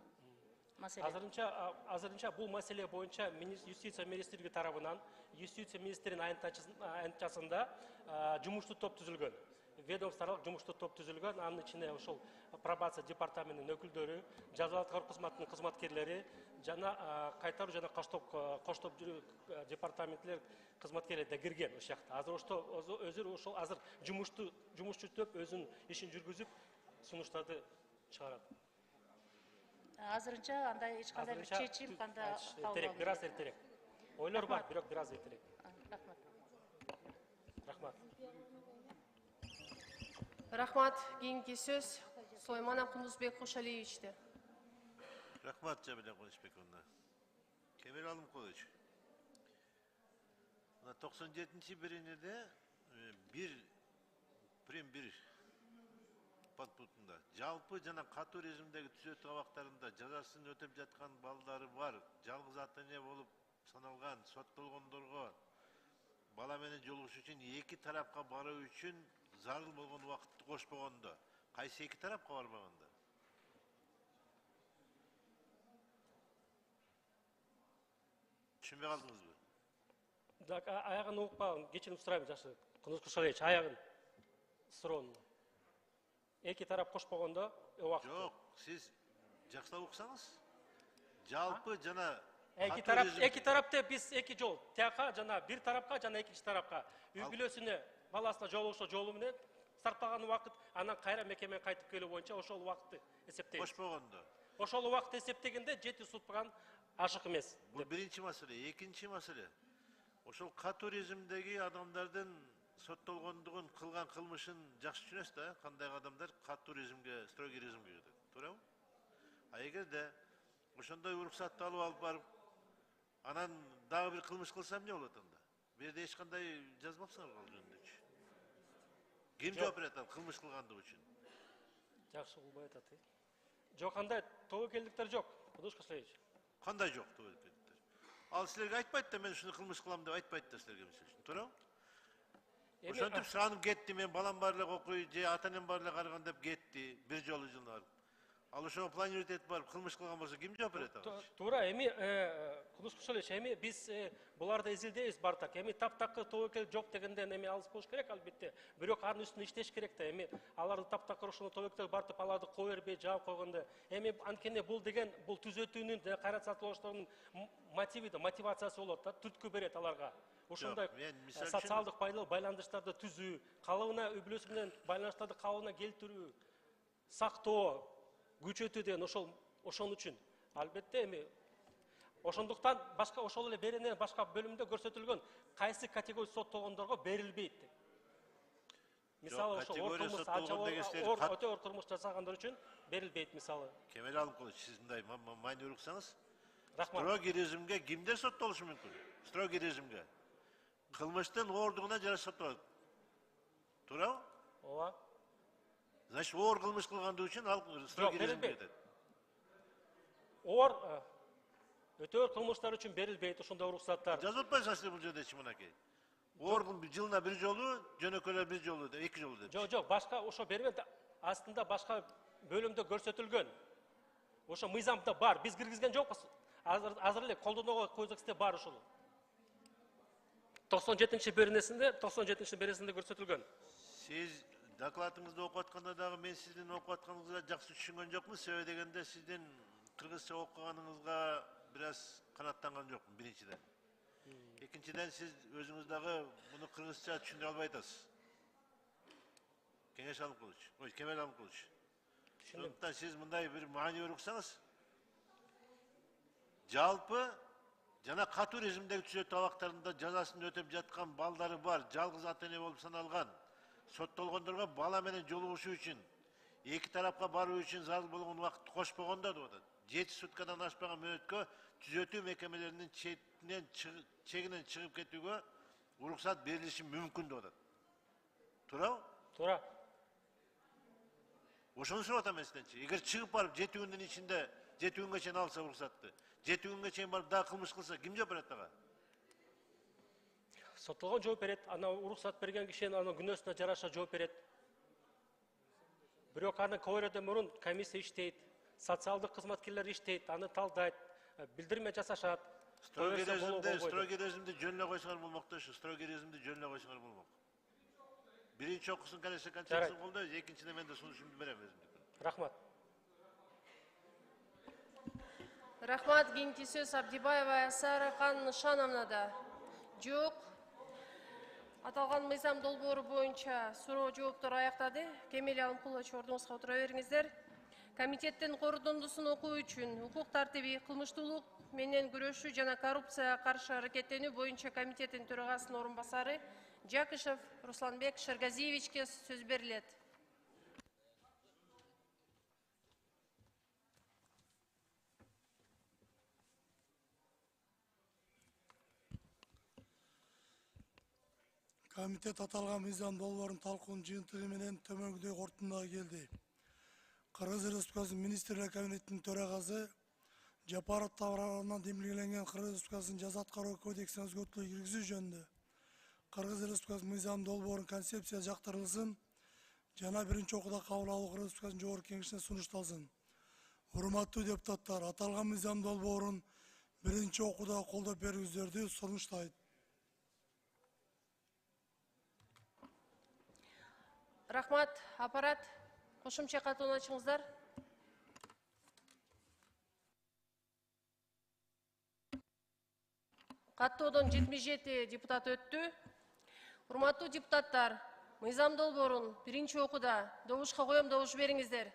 маселе? Азырынча бул маселе боюнча юстиция министрлиги тарабынан, юстиция министринин аянтчасында жумуштуу топ түзүлгөн. Ведомстволук жумуштуу топ түзүлгөн. Анын ичинде ошол пробация департаментинин өкүлдөрү, жаза аткаруу кызматынын кызматкерлери жана кайтаруу жана коштоп департаментилер кызматкерлери да кирген ошол жакта. Азыр ошол азыр жумушчу топ өзүнүн ишин жүргүзүп, сунуштарды чыгарат. Азырынча андай эч кандай бир чечим кандай эртерээк, бир аз эртерээк. Ойлор бар, бирок бир аз эртерээк. Рахмат. Рахмат. Рахмат. Кийинки сөз Сулайманов Кундузбек Кошалиевичте. Рахмат, Жамиля Кунучбековна. Кемел Алымкулович, 97-ci birinide bir подпунктунда жалпы жана катуу режимдеги түзөтүү абактарында жазасын өтөп жаткан балдары бар, жалгыз ата эне болуп саналган соттолгондорго бала менен жолугушуу үчүн эки тарапка баруу үчүн зарыл болгон убакытты кошпогондо кайсы эки тарапка барбаганда? Түшүнбөй калдыңызбы? Так, аягын укпаган, кечирим сурайм, жакшы. Кундуз Кошалиевич, аягын суроонун. Эки тарап кошпогондо убакыт. Жок, сиз жакшылап уксаңыз. Жалпы жана эки тарапты биз эки жол. Тияка жана бир тарапка жана экинчи тарапка үй бүлөсүнө баласына жолугушуу жолу менен сарптаган убакыт, анан кайра мекемеге кайтып келүү боюнча ошол убакытты эсептейбиз. Кошпогондо. Ошол убакытты эсептегенде 7 сутпаган ашык эмес. Бул биринчи маселе. Экинчи маселе. Ошол катуу режимдеги адамдардын соттолгондугун, кылган кылмышын жакшы түшүнөсүз да, кандай адамдар катуу режимге, строгий режимге кетет. Туурабы? А эгерде ошондой уруксатты алып барып, анан дагы бир кылмыш кылса эмне болот анда? Бу жерде эч кандай жазмапсыңар ал жөнүндө. Ким жооп берет ал кылмыш кылгандыгы үчүн? Жакшы болбой атат. Жок, андай тобокелдиктер жок. Кундуз Кошалиевич. Кандай жок тобокелдиктер? Ал силерге айтпайт да, мен ушуну кылмыш кылам деп айтпайт да силерге, мисалы үчүн. Туурабы? Ошентип сұранып кетти, мен балам бар эле окуй, же ата энем бар эле карыган деп кетти, бир жолу жылдар. Ал ошого планировать этип барып кылмыш кылган болсо ким жооп берет ага? Туура, эми Кудус Кушалевич, эми биз буларды изилдейбиз бартак. Эми таптакыр тобокел жок дегенден эми алыс болуш керек албетте. Бирок анын үстүнө иштеш керек да. Эми аларды таптакыр ошону тобокел бартып аларды кое бербей жаап койгондо, эми анткени бул деген бул түзөтүүнүн кайрат сатылоочтордун мотиви да, мотивациясы болот да, түрткү берет аларга. Ошондой социалдык байланыштарды түзүү, калыбына үй бүлөсү менен байланыштарды калыбына келтирүү, сактоо, күчөтүү деген ошон үчүн албетте эми ошондуктан башка ошол эле беренен башка бөлүмдө көрсөтүлгөн кайсы категория соттолгондорго берилбейт. Мисалы ошо өтө оор кылмыш жасагандар үчүн берилбейт мисалы. Кемел Алымкулович, сиз мындай майны уруксаңыз, Рахмат. строгий режимге кимдер соттолушу мүмкүн? Строгий режимге. Кылмыштын оордугуна жараша соттолот. Туурабы? Ооба. Значит, оор кылмыш кылгандыгы үчүн ал строгий режимге кетет. Оор өтө оор кылмыштар үчүн берилбейт ошондой уруксаттар. Жазып атпайсыңар бул жерде чымынакей. Оор жылына бир жолу, жөнөкөйлөр бир жолу, эки жолу деп. Жок, башка ошо бербейт. Астында башка бөлүмдө көрсөтүлгөн. Ошо мыйзамда бар. Биз киргизген жокпуз. Азыр эле колдонууга кодексте бар ошол. 97-беренесинде көрсөтүлгөн. Сиз докладыңызды окуп атканда дагы мен сиздин окуп атканыңызга жакшы түшүнгөн жокмун. Себеби дегенде сиздин кыргызча окуганыңызга бир аз канааттанган жокмун биринчиден. Экинчиден сиз өзүңүз дагы муну кыргызча түшүндүрө албай атасыз. Кеңеш Алымкулович, Кемел Алымкулович. Ошондуктан сиз мындай бир маани уруксаңыз, жалпы жана катуу режимдеги түзөтүү абактарында жазасын өтөп жаткан балдары бар, жалгыз ата эне болуп саналган, соттолгондорго бала менен жолугушуу үчүн, эки тарапка баруу үчүн зарыл болгон убакыт кошпогондо деп атат. 7 суткадан ашпаган мөөнөткө түзөтүү мекемелеринин чегинен чыгып кетүүгө уруксат берилиши мүмкүн деп атат. Туурабы? Туура. Ошону сурап атам мен сизденчи. Эгер чыгып барып 7 күндүн ичинде 7 күнгө чейин алса уруксатты, 7 күнгө чейин барып дагы кылмыш кылса, ким жооп берет ага? Соттолгон жооп берет, ана уруксат берген кишинин ана күнөөсүнө жараша жооп берет. Бирок аны көөрөдөн мурун комиссия иштейт, социалдык кызматкерлер иштейт, аны талдайт, билдирме жасашат. Строгий режимди жөнүнө койсоңор болмок да, ушу строгий режимди жөнүнө койсоңор болмок. Биринчи окусын Конечно Конституциясын колдойбуз, экинчиден мен да сунушумду берем өзүмдүкүн. Рахмат. Рахмат. Кийинки сөз Абдибаева Сарахан Нышановнада. Жок. Аталган мыйзам долбоору боюнча суроо жооптор аяктады. Кемел Алымкулович, ордуңузга отура бериңиздер. Комитеттин корутундусун окуу үчүн укук тартиби, кылмыштуулук менен күрөшүү жана коррупцияга каршы аракеттенүү боюнча комитеттин төрагасынын орун басары Жакышев Русланбек Шергазиевичке сөз берилет. Комитет аталган мыйзам долбоорун талкуунун жыйынтыгы менен төмөндөгүдөй корутундага келди. Кыргыз Республикасынын Министрлер Кабинетинин төрагасы Жапаров тарабынан демилгеленген Кыргыз Республикасынын жаза аткаруу кодексине өзгөртүүлөр киргизүү жөнүндө Кыргыз Республикасынын мыйзам долбоорунун концепция жактырылсын жана биринчи окууда кабыл алуу Кыргыз Республикасынын жогорку кеңешине сунушталсын. Урматтуу депутаттар, аталган мыйзам долбоорун биринчи окууда колдоп берүүңүздөрдү сунуштайт. Рахмат. Аппарат кошумча катууну ачыңыздар. Каттоодон 77 депутат өттү. Урматтуу депутаттар, мыйзам долбоорун биринчи окууда добушка коем, добуш бериңиздер.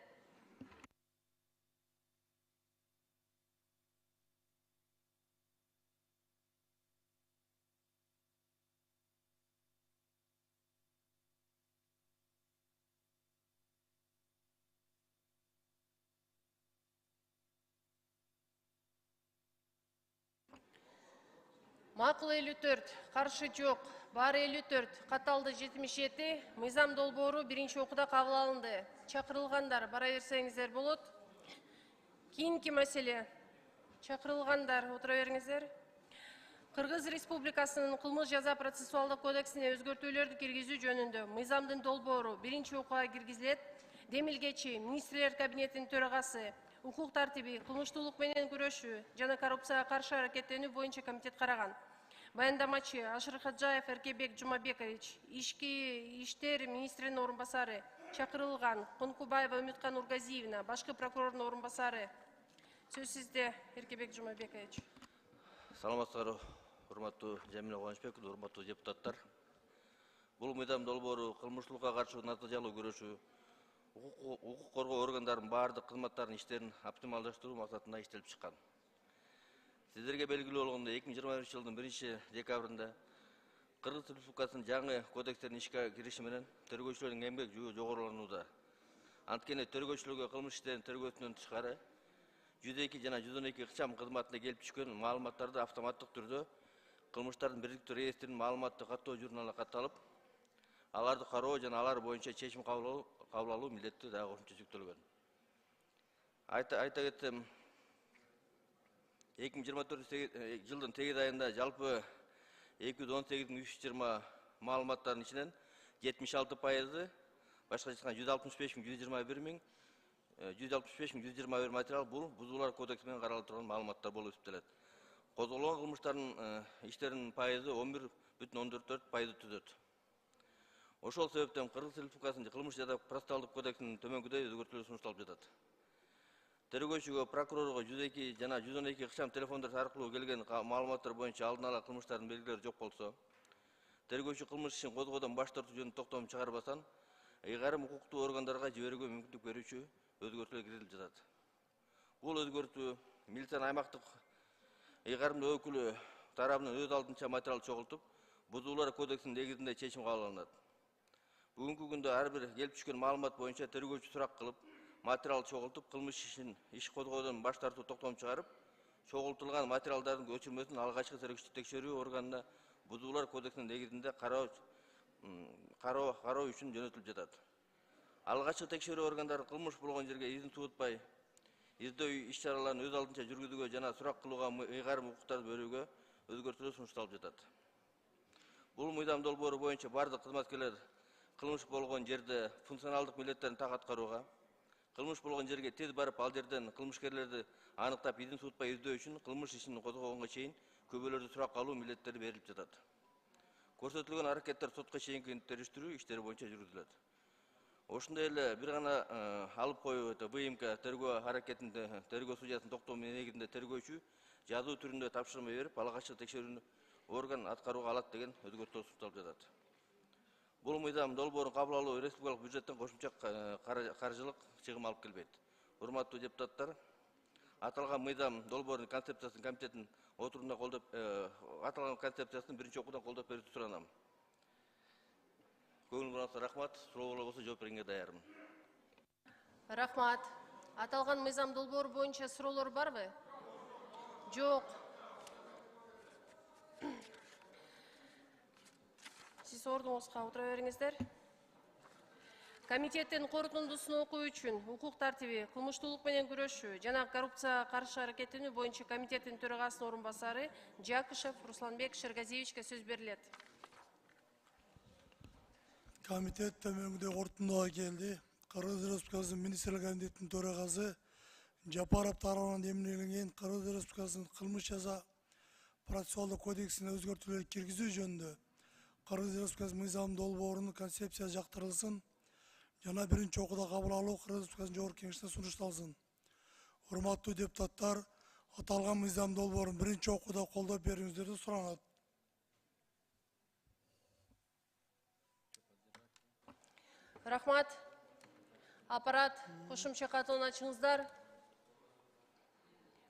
Макул 54, каршы жок, баары 54, катталды 77, мыйзам долбоору биринчи окууда кабыл алынды. Чакырылгандар бара берсеңиздер болот. Кийинки маселе. Чакырылгандар отура бериңиздер. Кыргыз Республикасынын кылмыш жаза процессуалдык кодексине өзгөртүүлөрдү киргизүү жөнүндө мыйзамдын долбоору биринчи окууга киргизилет. демилгечи министрлер кабинетинин төрагасы укук тартиби, кылмыштуулук менен күрөшүү жана коррупцияга каршы аракеттенүү боюнча комитет караган. Баяндамачы Ашырхаджаев Эркебек Жумабекович, ички иштер министринин орун басары чакырылган. Конкубаева Үмүткан Нургазиевна, башкы прокурордун орун басары. Сөз сизде, Эркебек Жумабекович. Саламатсыздар, урматтуу Жамиля Кубанычбекова, урматтуу депутаттар. Бул мыйзам долбоору кылмыштуулукка каршы натыйжалуу күрөшүү, укук коргоо органдарынын баардык кызматтарынын иштерин оптималдаштыруу максатында иштелип чыккан. Сиздерге белгилүү болгондой 2021 жылдын 1-декабрында Кыргыз Республикасынын жаңы кодекстерин ишке кириши менен тергөөчүлөрдүн эмгек жүйү жогоруланууда. Анткени тергөөчүлөргө кылмыш иштерин тергөөсүнөн тышкары 102 жана 112 ыкчам кызматына келип түшкөн маалыматтарды автоматтык түрдө кылмыштардын бириктүү реестринин маалыматтык каттоо журналына катталып, аларды кароо жана алар боюнча чечим кабыл алуу милдети дагы кошумча жүктөлгөн. Айта кетсем, 2024 жылдын 8 айында жалпы 218.320 маалыматтардын ичинен 76%, башка айтканда 165.121 материал бул бузуулар кодекси менен каралып турган маалыматтар болуп эсептелет. Козголгон кылмыштардын иштеринин пайызы 11,14% түзөт. Ошол себептен Кыргыз Республикасынын кылмыш жана процессуалдык кодексинин төмөнкүдөй өзгөртүүлөр сунушталып жатат. Тергөөчүгө, прокурорго 102 жана 112 ыкчам телефондор аркылуу келген маалыматтар боюнча алдын ала кылмыштардын белгилери жок болсо, тергөөчү кылмыш ишин козгоодон баш тартуу жөнүндө токтом чыгарбастан, ыйгарым укуктуу органдарга жиберүүгө мүмкүндүк берүүчү өзгөртүүлөр киргизилип жатат. Бул өзгөртүү милициянын аймактык ыйгарымдуу өкүлү тарабынан өз алдынча материал чогултуп, бузуулар кодексинин негизинде чечим кабыл алынат. Бүгүнкү күндө ар бир келип түшкөн маалымат боюнча тергөөчү сурак кылып, материал чогултуп, кылмыш ишин иш козгоодон баш тартуу токтом чыгарып, чогултулган материалдардын көчүрмөсүн алгачкы текшерүү органына бузуулар кодексинин негизинде кароо үчүн жөнөтүлүп жатат. Алгачкы текшерүү органдары кылмыш болгон жерге изин суутпай, издөө иш-чараларын өз алдынча жүргүзүүгө жана сурак кылууга ыйгарым укуктарды берүүгө өзгөртүүлөр сунушталып жатат. Бул мыйзам долбоору боюнча бардык кызматкерлер кылмыш болгон жерде функционалдык милдеттерин так аткарууга, кылмыш болгон жерге тез барып ал жерден кылмышкерлерди аныктап изин суутпай издөө үчүн кылмыш ишин козгогонго чейин күбөлөрдү суракка алуу милдеттери берилип жатат. Көрсөтүлгөн аракеттер сотко чейинки териштирүү иштери боюнча жүргүзүлөт. Ошондой эле бир гана алып коюу ВМК тергөө аракетинде тергөө судьясынын токтому негизинде тергөөчү жазуу түрүндө тапшырма берип, алгачкы текшерүүнү орган аткарууга алат деген өзгөртүүлөр сунушталып жатат. Бул мыйзам долбоорун кабыл алуу республикалык бюджеттен кошумча каржылык чыгым алып келбейт. Урматтуу депутаттар, аталган мыйзам долбоорунун концепциясын комитеттин отурумда колдоп, аталган концепциясын биринчи окуудан колдоп берүүнү суранам. Көңүл рахмат, суроолор болсо жооп берүүгө даярмын. Рахмат. Аталган мыйзам долбоору боюнча суроолор барбы? Жок. Сиз ордуңузга отура бериңиздер. Комитеттин корутундусун окуу үчүн укук тартиби, кылмыштуулук менен күрөшүү жана коррупцияга каршы аракеттенүү боюнча комитеттин төрагасынын орун басары Жакышев Русланбек Шергазиевичке сөз берилет. Комитет төмөнгүдөй корутундуга келди. Кыргыз Республикасынын министрлер кабинетинин төрагасы Жапаров тарабынан демилгенген Кыргыз Республикасынын кылмыш жаза процессуалдык кодексине өзгөртүүлөр киргизүү жөнүндө Кыргыз Республикасынын мыйзам долбоорунун концепциясы жактырылсын жана биринчи окууда кабыл алуу Кыргыз Республикасынын жогорку кеңешине сунушталсын. Урматтуу депутаттар, аталган мыйзам долбоорун биринчи окууда колдоп берүүңүздөрдү суранат. Рахмат. Аппарат кошумча каттоону ачыңыздар.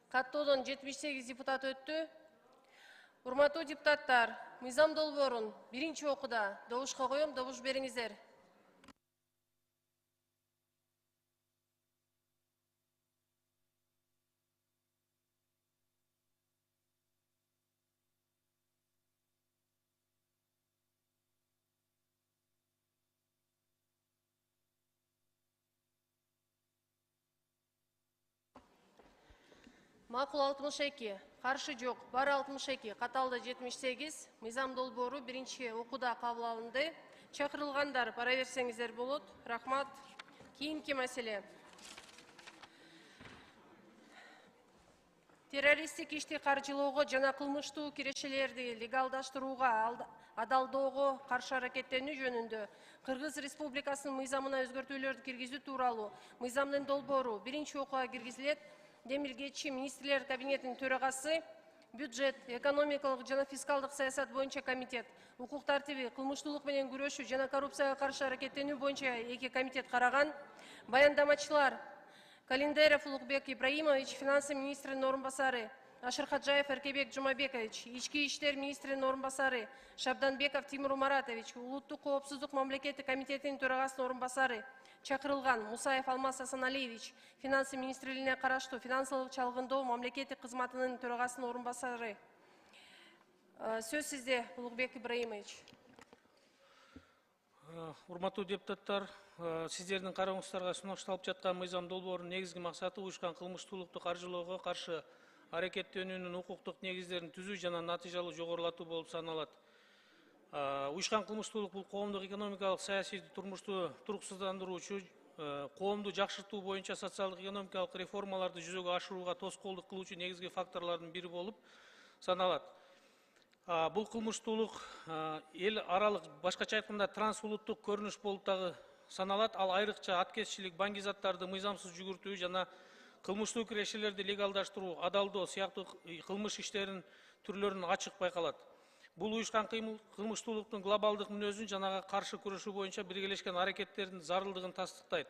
Каттоодон 78 депутат өттү. Урматтуу депутаттар, мыйзам долбоорун биринчи окууда добушка коем, добуш бериңиздер. Макул 62, каршы жок, бар 62, каталды 78, мыйзам долбоору биринчи окууда кабыл алынды. Чакырылгандар бара берсеңиздер болот. Рахмат. Кийинки маселе. Террористтик ишти каржылоого жана кылмыштуу кирешелерди легалдаштырууга адалдоого каршы аракеттенүү жөнүндө Кыргыз Республикасынын мыйзамына өзгөртүүлөрдү киргизүү тууралуу мыйзамдын долбоору биринчи окууга киргизилет. Демилгечи министрлер кабинетинин төрагасы, бюджет, экономикалык жана фискалдык саясат боюнча комитет, укук тартиби, кылмыштуулук менен күрөшүү жана коррупцияга каршы аракеттенүү боюнча 2 комитет караган. Баяндамачылар: Календеров Улукбек Ибраимович, финансы министринин орунбасары; Ашырхаджаев Эркебек Жумабекович, ички иштер министринин орунбасары; Шабданбеков Тимур Маратович, улуттук коопсуздук мамлекеттик комитетинин төрагасынын орунбасары; чакырылган Мусаев Алмаз Асаналиевич, финансы министрлигине караштуу финансылык чалгындоо мамлекеттик кызматынын төрагасынын орунбасары. Сөз сизде, Улукбек Ибраимович. Урматтуу депутаттар, сиздердин карооңуздарга сунушталып жаткан мыйзам долбоорунун негизги максаты уюшкан кылмыштуулукту каржылоого каршы аракеттенүүнүн укуктук негиздерин түзүү жана натыйжалуу жогорулатуу болуп саналат. Уюшкан кылмыштуулук бул коомдук экономикалык саясий турмушту туруксуздандыруучу, коомду жакшыртуу боюнча социалдык экономикалык реформаларды жүзөгө ашырууга тоскоолдук кылуучу негизги факторлордун бири болуп саналат. Бул кылмыштуулук эл аралык, башкача айтканда трансулуттук көрүнүш болуп дагы саналат. Ал айрыкча аткезчилик, банги заттарды мыйзамсыз жүгүртүү жана кылмыштуу кирешелерди легалдаштыруу, адалдоо сыяктуу кылмыш иштеринин түрлөрүн ачык байкалат. Бул уюшкан кылмыштуулуктун глобалдык мүнөзүн жанага каршы күрөшүү боюнча биргелешкен аракеттердин зарылдыгын тастыктайт.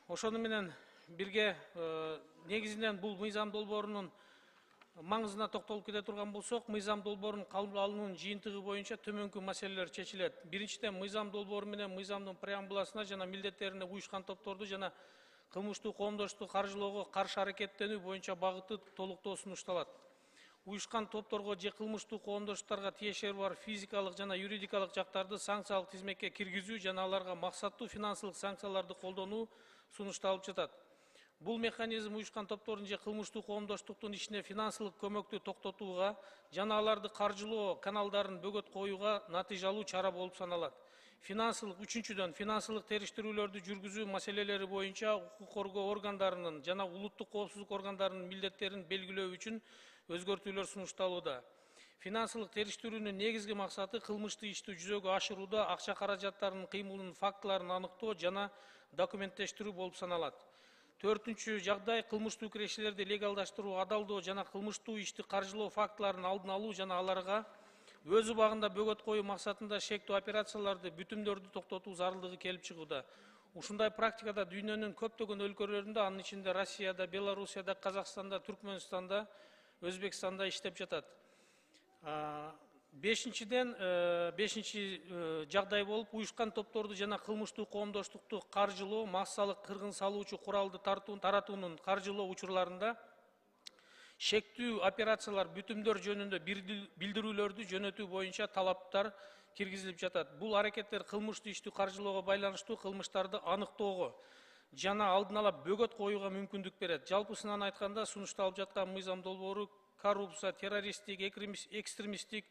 Ошону менен бирге негизинен бул мыйзам долбоорунун маңызына токтолуп кете турган болсок, мыйзам долбоорунун кабыл алынуунун жыйынтыгы боюнча төмөнкү маселелер чечилет. Биринчиден, мыйзам долбоору менен мыйзамдын преамбуласына жана милдеттерине уюшкан топторду жана кылмыштуу коомдоштукту каржылоого каршы аракеттенүү боюнча багыты толуктоо сунушталат. Уюшкан топторго же кылмыштуу коомдоштуктарга тиешеси бар физикалык жана юридикалык жактарды санкциялык тизмекке киргизүү жана аларга максаттуу финансылык санкцияларды колдонуу сунушталып жатат. Бул механизм уюшкан топтордун же кылмыштуу коомдоштуктун ишине финансылык көмөктү токтотууга жана аларды каржылоо каналдарын бөгөт коюуга натыйжалуу чара болуп саналат. Үчүнчүдөн, финансылык териштирүүлөрдү жүргүзүү маселелери боюнча укук коргоо органдарынын жана улуттук коопсуздук органдарынын милдеттерин белгилөө үчүн өзгөртүүлөр сунушталууда. Финансылык териштирүүнүн негизги максаты кылмыштуу ишти жүзөгө ашырууда акча каражаттарынын кыймылынын фактыларын аныктоо жана документтештирүү болуп саналат. Төртүнчү жагдай, кылмыштуу кирешелерди легалдаштыруу, адалдоо жана кылмыштуу ишти каржылоо фактыларын алдын алуу жана аларга өз убагында бөгөт коюу максатында шектүү операцияларды, бүтүмдөрдү токтотуу зарылдыгы келип чыгууда. Ушундай практикада дүйнөнүн көптөгөн өлкөлөрүндө, анын ичинде Россияда, Белоруссияда, Казакстанда, Түркмөнстанда, Өзбекстанда иштеп жатат. Бешинчи жагдай болуп, уюшкан топторду жана кылмыштуу коомдоштукту каржылоо, массалык кыргын салуучу куралды таратуунун каржылоо учурларында шектүү операциялар, бүтүмдөр жөнүндө билдирүүлөрдү жөнөтүү боюнча талаптар киргизилип жатат. Бул аракеттер кылмыштуу ишти каржылоого байланыштуу кылмыштарды аныктоого жана алдын ала бөгөт коюуга мүмкүндүк берет. Жалпысынан айтканда, сунушталып жаткан мыйзам долбоору коррупция, террористтик, экстремисттик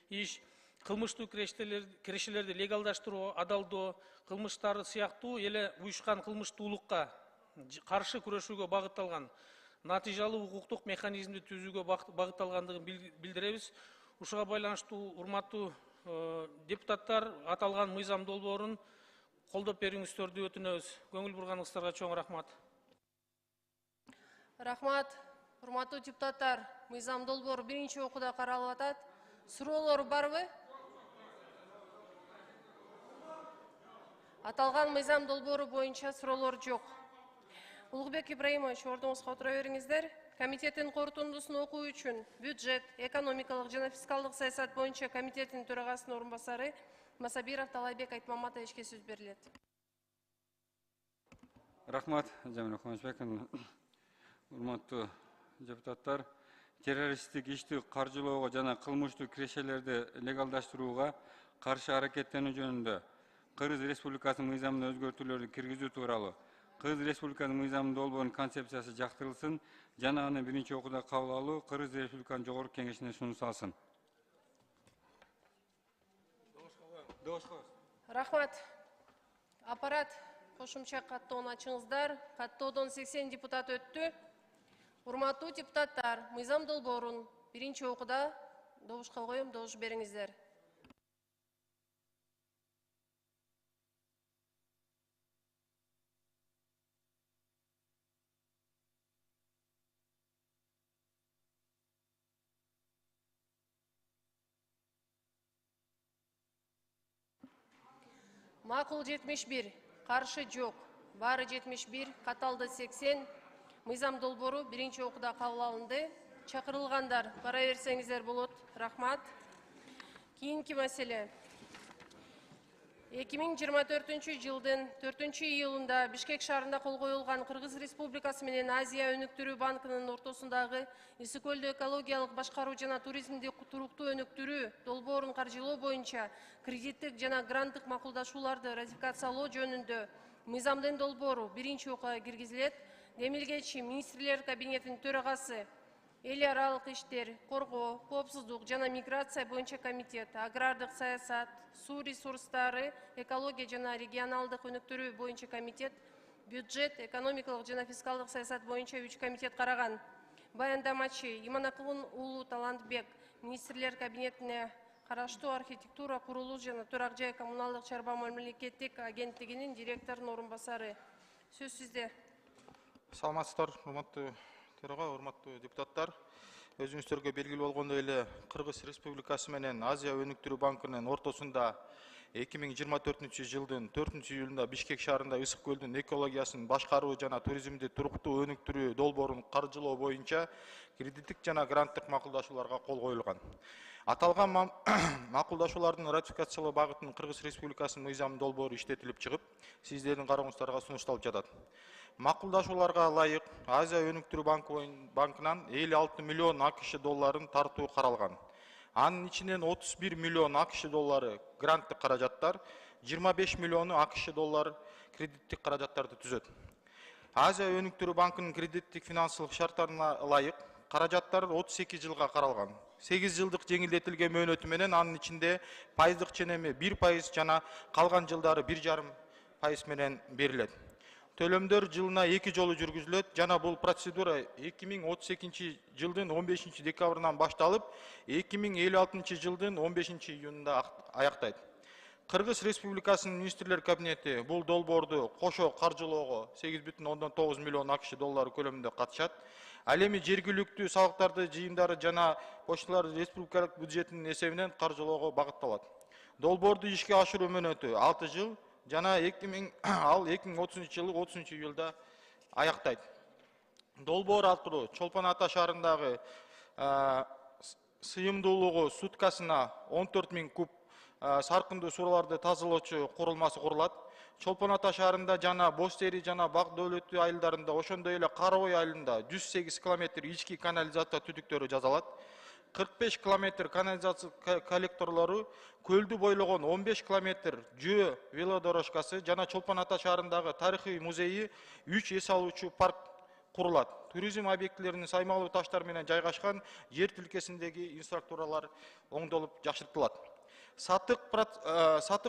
иш, кылмыштуу кирешелерди легалдаштыруу, адалдоо кылмыштары сыяктуу эле уюшкан кылмыштуулукка каршы күрөшүүгө багытталган натыйжалуу укуктук механизмди түзүүгө багытталгандыгын билдиребиз. Ушуга байланыштуу урматтуу депутаттар, аталган мыйзам долбоорун колдоп берүүңүздөрдү өтүнөбүз. Көңүл бурганыңыздарга чоң рахмат. Рахмат. Урматтуу депутаттар, мыйзам долбоору биринчи окууда каралып атат. Суроолор барбы? Аталган мыйзам долбоору боюнча суроолор жок. Улукбек Ибраимович, ордуңузга отура бериңиздер. Комитеттин корутундусун окуу үчүн бюджет, экономикалык жана фискалдык саясат боюнча комитеттин төрагасынын орунбасары Масабиров Талайбек Айтмаматовичке сөз берилет. Рахмат, Жамил Кубанычбековна. Урматтуу депутаттар, террористтик ишти каржылоого жана кылмыштуу кирешелерди легалдаштырууга каршы аракеттенүү жөнүндө Кыргыз Республикасынын мыйзамына өзгөртүүлөрдү киргизүү тууралуу Кыргыз Республикасынын мыйзам долбоорунун концепциясы жактырылсын жана аны биринчи окууда кабыл алуу Кыргыз Республикасынын жогорку кеңешине сунушталсын. Рахмат. Аппарат кошумча каттоону ачыңыздар. Каттоодон 80 депутат өттү. Урматтуу депутаттар, мыйзам долбоорун биринчи окууда добушка коем, добуш бериңиздер. Макул 71, каршы жок, баары 71, каталды 80, мыйзам долбоору биринчи окууда кабыл алынды. Чакырылгандар, бара берсеңиздер болот. Рахмат. Кийинки маселе. 2024 жылдын 4 июлунда Бишкек шаарында кол коюлган Кыргыз Республикасы менен Азия өнүктүрүү банкынын ортосундагы Исі көлдө экологиялык башкаруу жана туризмди туруктуу өнүктүрүү долбоорун каржылоо боюнча кредиттик жана гранттык макулдашууларды ратификациялоо жөнүндө мыйзамдын долбоору биринчи окууга киргизилет. Демилгечи министрлер кабинетинин төрагасы эл аралык иштер, коргоо, коопсуздук жана миграция боюнча комитет, агрардык саясат, суу ресурстары, экология жана регионалдык өнүктүрүү боюнча комитет, бюджет, экономикалык жана фискалдык саясат боюнча 3 комитет караган. Баяндамачы Иманакулун уулу Талантбек министрлер кабинетине караштуу архитектура, курулуш жана турак жай коммуналдык чарба мамлекеттик агенттигинин директорунун орун басары. Сөз сизде. Саламатсыздар, урматтуу төрага, урматтуу депутаттар. Өзүңүздөргө белгилүү болгондой эле Кыргыз Республикасы менен Азия өнүктүрүү банкынын ортосунда 2024 жылдын 4 июлунда Бишкек шаарында Ысык көлдүн экологиясын башкаруу жана туризмди туруктуу өнүктүрүү долбоорун каржылоо боюнча кредиттик жана гранттык макулдашууларга кол коюлган. Аталган макулдашуулардын ратификациялоо багытын Кыргыз Республикасынын мыйзам долбоору иштетилип чыгып, сиздердин карооңуздарга сунушталып жатат. Макулдашууларга ылайык Азия өнүктүрүү банкынан 56 миллион АКШ долларын тартуу каралган. Анын ичинен 31 миллион АКШ доллары гранттык каражаттар, 25 миллиону АКШ доллары кредиттик каражаттарды түзөт. Азия өнүктүрүү банкынын кредиттик финансылык шарттарына ылайык каражаттар 32 жылга каралган. 8 жылдык жеңилдетилген мөөнөтү менен анын ичинде пайыздык ченеми 1% жана калган жылдары 1,5% менен берилет. Төлөмдөр жылына 2 жолу жүргүзүлөт жана бул процедура 2032 жылдын 15 декабрынан башталып, 2056 жылдын 15 июнунда аяктайт. Кыргыз Республикасынын министрлер кабинети бул долбоорду кошо каржылоого 8,9 миллион АКШ доллары көлөмүндө катышат. Ал эми жергиликтүү салыктарды жыйындары жана кошулар республикалык бюджетинин эсебинен каржылоого багытталат. Долбоорду ишке ашыруу мөөнөтү 6 жыл жана 2030 жылы 30 июлда аяктайт. Долбоор аркылуу Чолпон Ата шаарындагы сыйымдуулугу суткасына 14 000 куб саркындуу суроолорду тазалоочу курулмасы курулат. Чолпон Ата шаарында жана Бостери жана Бак дөөлөттүү айылдарында, ошондой эле Карабой айылында 108 километр ички канализация түтүктөрү жасалат. 45 километр канализация коллекторлору, көлдү бойлогон 15 километр жөө велодорожкасы жана Чолпон Ата шаарындагы тарыхый музейи 3 эс алуучу парк курулат. Туризм объектилеринин саймалуу таштар менен жайгашкан жер тилкесиндеги инфраструктуралар оңдолуп жакшыртылат. Сатык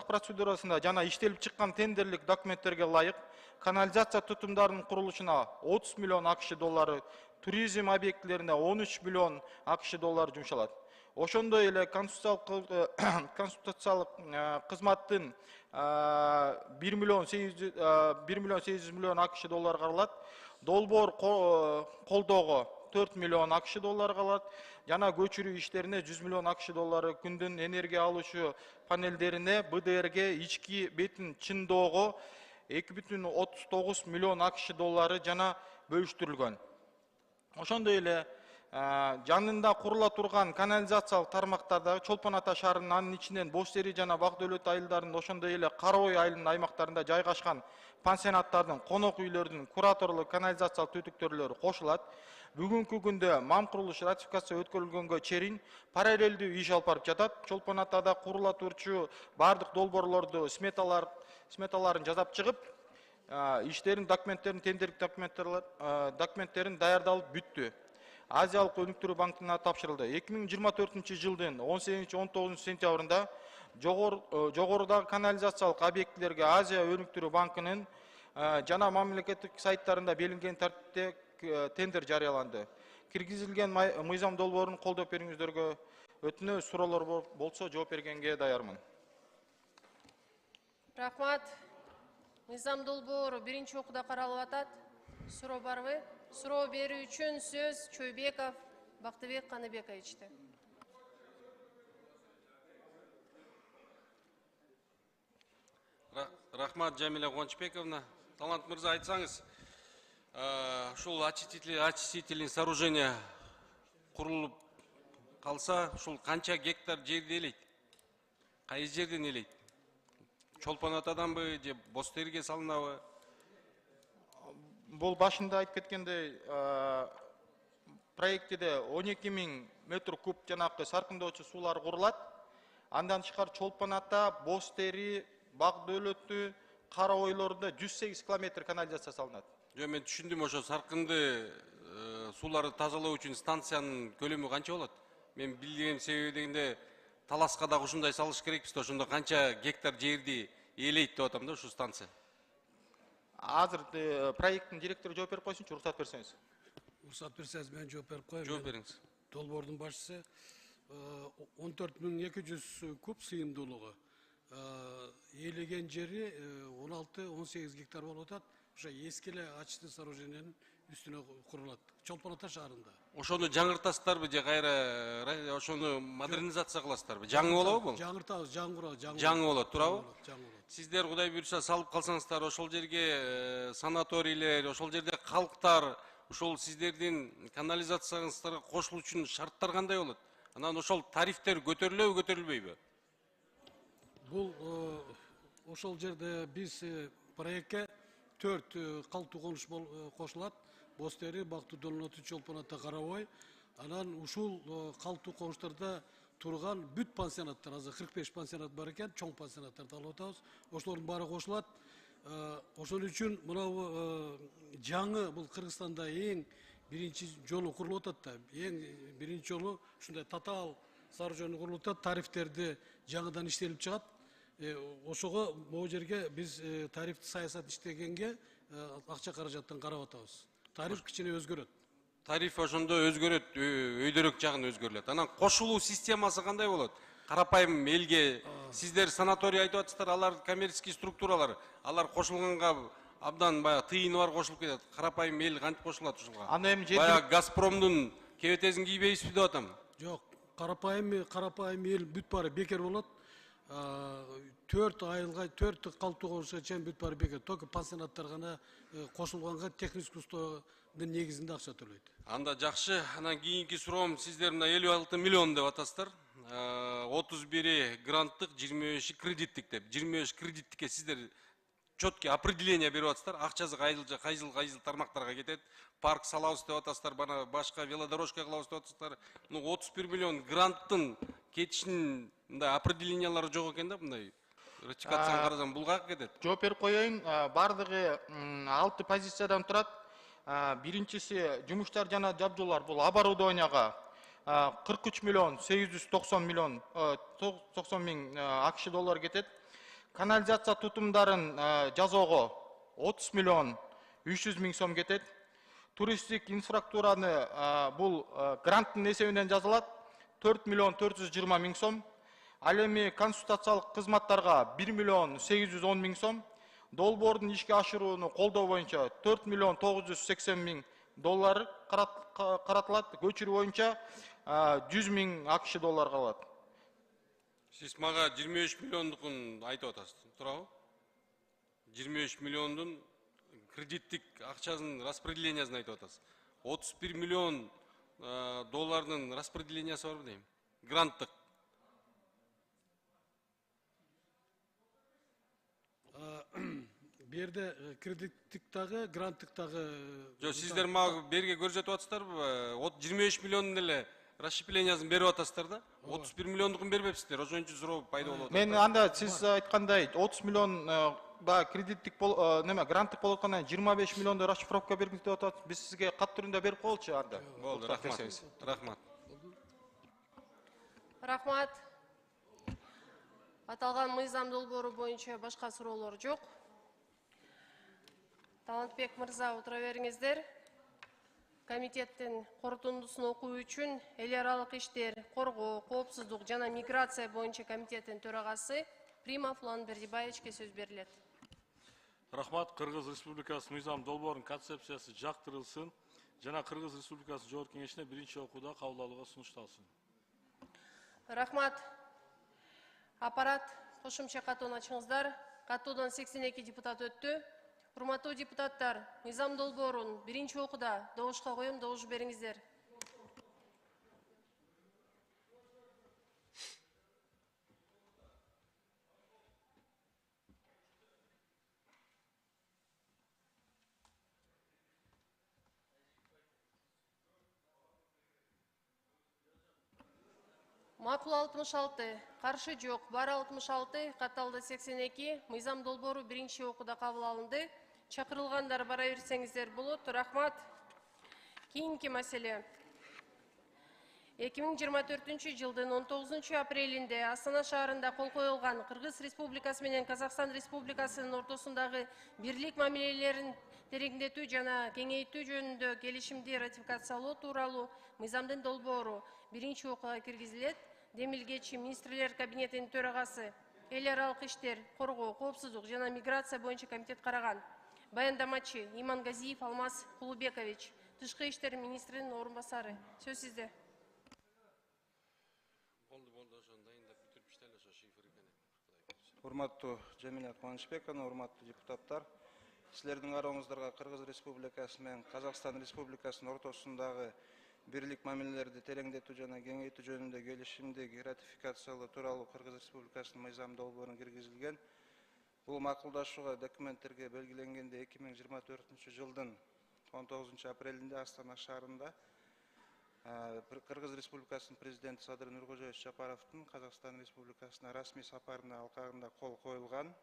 процедурасында жана иштелип чыккан тендерлик документтерге ылайык канализация тутумдарынын курулушуна 30 миллион АКШ доллары, туризм объектилерине 13 миллион АКШ доллары жумшалат. Ошондой эле консультациялык кызматтын 1 миллион 800 миллион АКШ доллары каралат. Долбоор колдоого 4 миллион АКШ доллары калат. Жана көчүрүү иштерине 100 миллион АКШ доллары, күндүн энергия алуучу панелдерине БДРге ички бетин чындоого 2,39 миллион АКШ доллары жана бөлүштүрүлгөн. Ошондой эле жанында курула турган канализациялык тармактарда Чолпон Ата шаарынын анын ичинен Бостери жана Бак дөөлөт айылдарында, ошондой эле Карабой айылынын аймактарында жайгашкан пансионаттардын, конок үйлөрдүн кураторлук канализациялык түтүктөрлөрү кошулат. Бүгүнкү күндө мам курулуш ратификация өткөрүлгөнгө чейин параллелдүү иш алып барып жатат. Чолпон Атада курула турчу бардык долбоорлорду сметаларын жасап чыгып, иштерин документтерин, тендерлик документтерин даярдалып бүттү. Азиялык өнүктүрүү банкына тапшырылды. 2024 жылдын 18-19 сентябрында жогорудагы канализациялык объектилерге Азия өнүктүрүү банкынын жана мамлекеттик сайттарында белгиленген тартипте тендер жарыяланды. Киргизилген мыйзам долбоорун колдоп бериңиздерге өтүнөбүз. Суроолор болсо жооп бергенге даярмын. Рахмат. Мыйзам долбоору биринчи окууда каралып атат. Суроо барбы? Суроо берүү үчүн сөз Чойбеков Бактыбек Каныбековичте. Рахмат, Жамиля Гончбековна. Талант мырза, айтсаңыз, ушул очистительный сооружение курулуп калса, ушул канча гектар жерди элейт? Кайсы жерден элейт? Чолпон Атаданбы же Бостерге салынабы? Бул башында айтып кеткендей, проектиде 12.000 метр куб жанакы саркындоочу суулар курулат. Андан тышкары Чолпон Ата, Бостери, Бак Дөөлөттү, Кара Ойлорунда 108 километр канализация салынат. Мен түшүндүм, ошо саркынды сууларды тазалоо үчүн станциянын көлөмү канча болот? Мен билген себеби дегенде Таласка да ушундай салыш керекпиз да, ошондо канча гектар жерди ээлейт деп атам да ушу станция. Азыр проекттин директору жооп берип койсунчу, уруксат берсеңиз. Уруксат берсеңиз, мен жооп берип коем. Жооп бериңиз. Долбоордун башчысы 14.200 куб сыйымдуулугу. Ээлеген жери 16-18 гектар болуп атат. Ошо эски эле очистный сооружениянын үстүнө курулат. Чолпон Ата шаарында. Ошону жаңыртасыздарбы же кайра ошону модернизация кыласыздарбы? Жаңы болобу бул? Жаңыртабыз, жаңы болот, туурабы? Сиздер Кудай буйруса салып калсаңыздар, ошол жерге санаторийлер, ошол жерде калктар, ошол сиздердин канализацияңыздарга кошулуу үчүн шарттар кандай болот? Анан ошол тарифтер көтөрүлөбү, көтөрүлбөйбү? Бул ошол жерде биз проектке 4 калктуу конуш кошулат. Бостери, Бактуу Дөөлөтү, Чолпон Ата, Карабой. Анан ушул калктуу конуштарда турган бүт пансионаттар, азыр 45 пансионат бар экен, чоң пансионаттарды алып атабыз. Ошолордун баары кошулат. Ошол үчүн мынау жаңы бул Кыргызстанда эң биринчи жолу курулуп атат да. Эң биринчи жолу ушундай татаал сооружение курулуп атат, тарифтерди жаңыдан иштелип чыгат. Ошого могу жерге биз тарифти саясат иштегенге акча каражаттан карап атабыз. Тариф кичине өзгөрөт. Тариф ошондо өзгөрөт, өйдөрөк жагын өзгөрүлөт. Анан кошулуу системасы кандай болот? Карапайым элге сиздер санаторий айтып атсыздар, алар коммерческий структуралар, алар кошулганга абдан баягы тыйыны бар кошулуп кетет. Карапайым эл кантип кошулат ушуга? Баягы Газпромдун кебетесин кийбейсизби деп атам. Жок, карапайым эл бүт баары бекер болот. 4 айылга 4 калктуу конушка чейин бүт баары бекер. Только пансионаттар гана кошулганга техник уставдын негизинде акча төлөйт. Анда жакшы. Анан кийинки суроом, сиздер мына 56 миллион деп атасыздар. 31 гранттык, 25 кредиттик деп. 25 кредиттикке сиздер четкий определение берип атасыздар. Акчасы кайсыл тармактарга кетет. Парк салабыз деп атасыздар, бана башка велодорожка кылабыз деп атасыздар. 31 миллион гранттын кетишинин мындай определениялары жок экен да, мындай ратификацияны карасам бул каяка кетет? Жооп берип коеюн. Бардыгы 6 позициядан турат. Биринчиси жумуштар жана жабдуулар, бул оборудованияга 43 миллион 890 миллион 90 миң акш доллар кетет. Канализация тутумдарын жасоого 30 миллион 300 миң сом кетет. Туристик инфраструктураны бул гранттын эсебинен жасалат, 4 миллион 420 миң сом. Ал эми консультациялык кызматтарга 1 миллион 810 миң сом. Долбоордун ишке ашырууну колдоо боюнча 4 миллион 980 миң доллар каратылат. Көчүрүү боюнча 100 миң акш доллар калат. Сиз мага 23 миллиондукун айтып атасыз, туурабы? 23 миллиондун кредиттик акчасын распределениясын айтып атасыз. 31 миллион доллардын распределениясы барбы дейм? Гранттык. Берде кредиттик дагы, гранттык дагы. Жок, сиздер мага берге көрсөтүп атасыздарбы? 23 миллиондун эле расщеплениясын берип атасыздар да? 31 миллиондукун бербепсиздер. Ошон үчүн суроо пайда болуп атат. Мен анда сиз айткандай 30 миллион кредиттик гранттык болуп аткандан 25 миллиондой расшифровка бергиз деп атат. Биз сизге кат түрүндө берип коелучу анда. Болду, рахмат. Рахмат. Аталган мыйзам долбоору боюнча башка суроолор жок. Талантбек мырза, отура бериңиздер. Комитеттин корутундусун окуу үчүн эл аралык иштер, коргоо, коопсуздук жана миграция боюнча комитеттин төрагасы Примов Улан Бердибаевичке сөз берилет. Рахмат. Кыргыз Республикасы мыйзам долбоорунун концепциясы жактырылсын жана Кыргыз Республикасы Жогорку Кеңешине биринчи окууда кабыл алууга сунушталсын. Рахмат. Аппарат кошумча катууну ачыңыздар. Катуудан 82 депутат өттү. Урматтуу депутаттар, мыйзам долбоорун биринчи окууда добушка коем, добуш бериңиздер. Макул 66, каршы жок, бар 66, катталды 82, мыйзам долбоору биринчи окууда кабыл алынды. Чакырылгандар бара берсеңиздер болот. Рахмат. Кийинки маселе. 2024 жылдын 19 апрелинде Астана шаарында кол коюлган Кыргыз Республикасы менен Казакстан Республикасынын ортосундагы бирлик мамилелерин тереңдетүү жана кеңейтүү жөнүндө келишимди ратификациялоо тууралуу мыйзамдын долбоору биринчи окууга киргизилет. Демилгечи министрлер кабинетинин төрагасы эл аралык иштер, коргоо, коопсуздук жана миграция боюнча комитет караган. Баяндамачы Имангазиев Алмаз Кулубекович, тышкы иштер министринин орун басары. Сөз сизде. Урматтуу Жамиля Кубанычбековна, урматтуу депутаттар, силердин карооңуздарга Кыргыз Республикасы менен Казакстан Республикасынын ортосундагы бирлик мамилелерди тереңдетүү жана кеңейтүү жөнүндө келишимди ратификациялоо тууралуу Кыргыз Республикасынын мыйзам долбоору киргизилген. Бул макулдашууга документтерге белгиленгенде 2024 жылдын 19 апрелинде Астана шаарында Кыргыз Республикасынын президенти Садыр Нуркожоевич Жапаровдун Казакстан Республикасына расмий сапарына алкагында кол коюлган.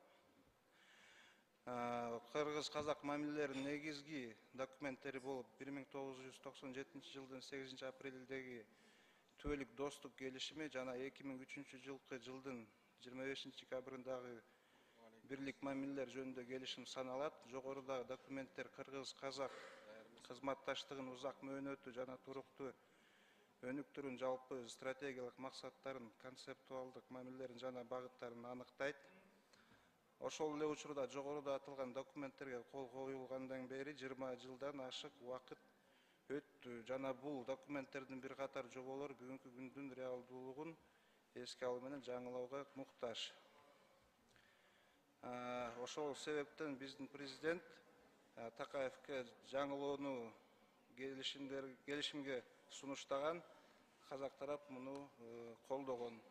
Кыргыз-казак мамилелеринин негизги документтери болуп 1997 жылдын 8 апрелдеги түбөлүк достук келишими жана 2003 жылдын 25 декабрындагы бирлик мамилелер жөнүндө келишим саналат. Жогорудагы документтер кыргыз-казак кызматташтыгынын узак мөөнөтү жана туруктуу өнүктүрүүнүн жалпы стратегиялык максаттарын, концептуалдык мамилелерин жана багыттарын аныктайт. Ошол эле учурда жогоруда аталган документтерге кол коюлгандан бери 20 жылдан ашык убакыт өттү жана бул документтердин бир катар жоболор бүгүнкү күндүн реалдуулугун эске алуу менен жаңылоого муктаж. Ошол себептен биздин президент Такаевке жаңылоону келишимге сунуштаган, казак тарап муну колдогон.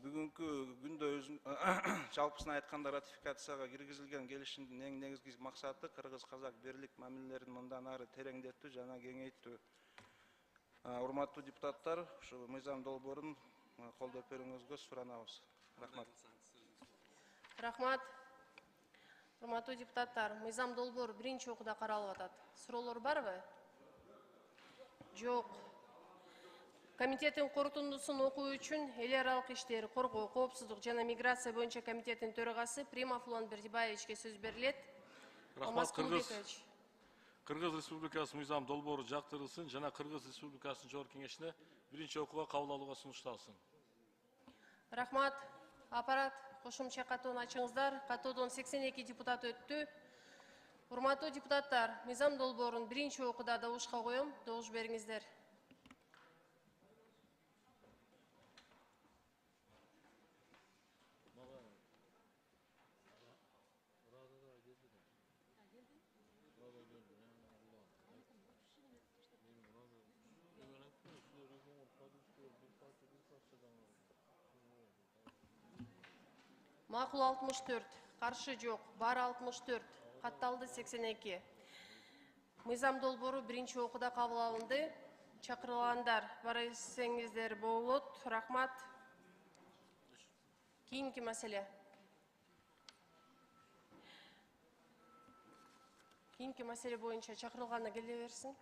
Бүгүнкү күндө жалпысын айтканда ратификацияга киргизилген келишимдин эң негизги максаты кыргыз-казак бирлик мамилелерин мындан ары тереңдетүү жана кеңейтүү. Урматтуу депутаттар, ушу мыйзам долбоорун колдоп берүүңүзгө суранабыз. Рахмат. Рахмат. Урматтуу депутаттар, мыйзам долбоору биринчи окууда каралып атат. Суроолор барбы? Жок. Комитеттин корутундусун окуу үчүн эл аралык иштер, коргоо, коопсуздук жана миграция боюнча комитеттин төрагасы Примов Улан Бердибаевичке сөз берилет. Рахмат. Кыргыз Республикасы мыйзам долбоору жактырылсын жана Кыргыз Республикасынын Жогорку Кеңешине биринчи окууга кабыл алууга сунушталсын. Рахмат. Аппарат кошумча катууну ачыңыздар. Катуудон 82 депутат өттү. Урматтуу депутаттар, мыйзам долбоорун биринчи окууда добушка коем, добуш бериңиздер. Макул 64, каршы жок, бар 64, катталды 82. Мыйзам долбоору биринчи окууда кабыл алынды. Чакырылгандар бара берсеңиздер болот. Рахмат. Кийинки маселе. Кийинки маселе боюнча чакырылганда келе берсин.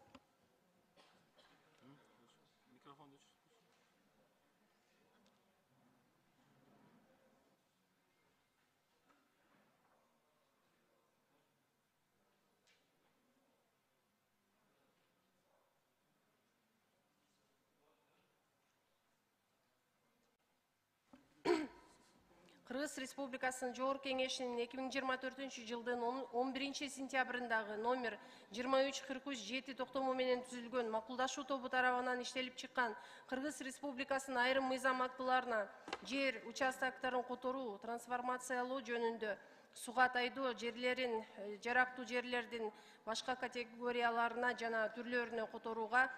Кыргыз Республикасынын Жогорку Кеңешинин 2024 жылдын 11 сентябрындагы номер 2343-7 токтому менен түзүлгөн макулдашуу тобу тарабынан иштелип чыккан Кыргыз Республикасынын айрым мыйзам актыларына жер участоктарын которуу, трансформациялоо жөнүндө суга тайдоо жерлерин, жарактуу жерлердин башка категорияларына жана түрлөрүнө которууга,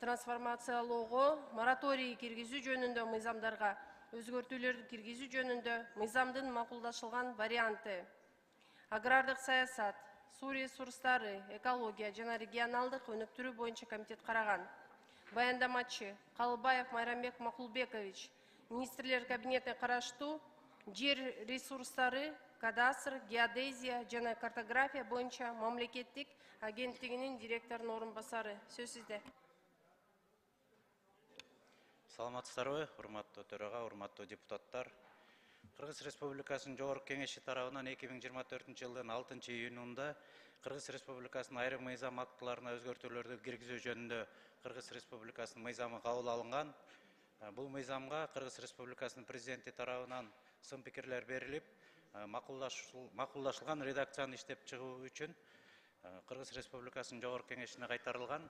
трансформациялоого мораторий киргизүү жөнүндө мыйзамдарга өзгөртүүлөрдү киргизүү жөнүндө мыйзамдын макулдашылган варианты. Агрардык саясат, суу ресурстары, экология жана регионалдык өнүктүрүү боюнча комитет караган. Баяндамачы Калыбаев Майрамбек Макулбекович, министрлер кабинетине караштуу жер ресурстары, кадастр, геодезия жана картография боюнча мамлекеттик агенттигинин директорунун орун басары. Сөз сизде. Саламатсыздарбы, урматтуу төрага, урматтуу депутаттар. Кыргыз Республикасынын Жогорку Кеңеши тарабынан 2024 жылдын 6 июнунда Кыргыз Республикасынын айрым мыйзам актыларына өзгөртүүлөрдү киргизүү жөнүндө Кыргыз Республикасынын мыйзамы кабыл алынган. Бул мыйзамга Кыргыз Республикасынын президенти тарабынан сын пикирлер берилип, макулдашылган редакцияны иштеп чыгуу үчүн Кыргыз Республикасынын Жогорку Кеңешине кайтарылган.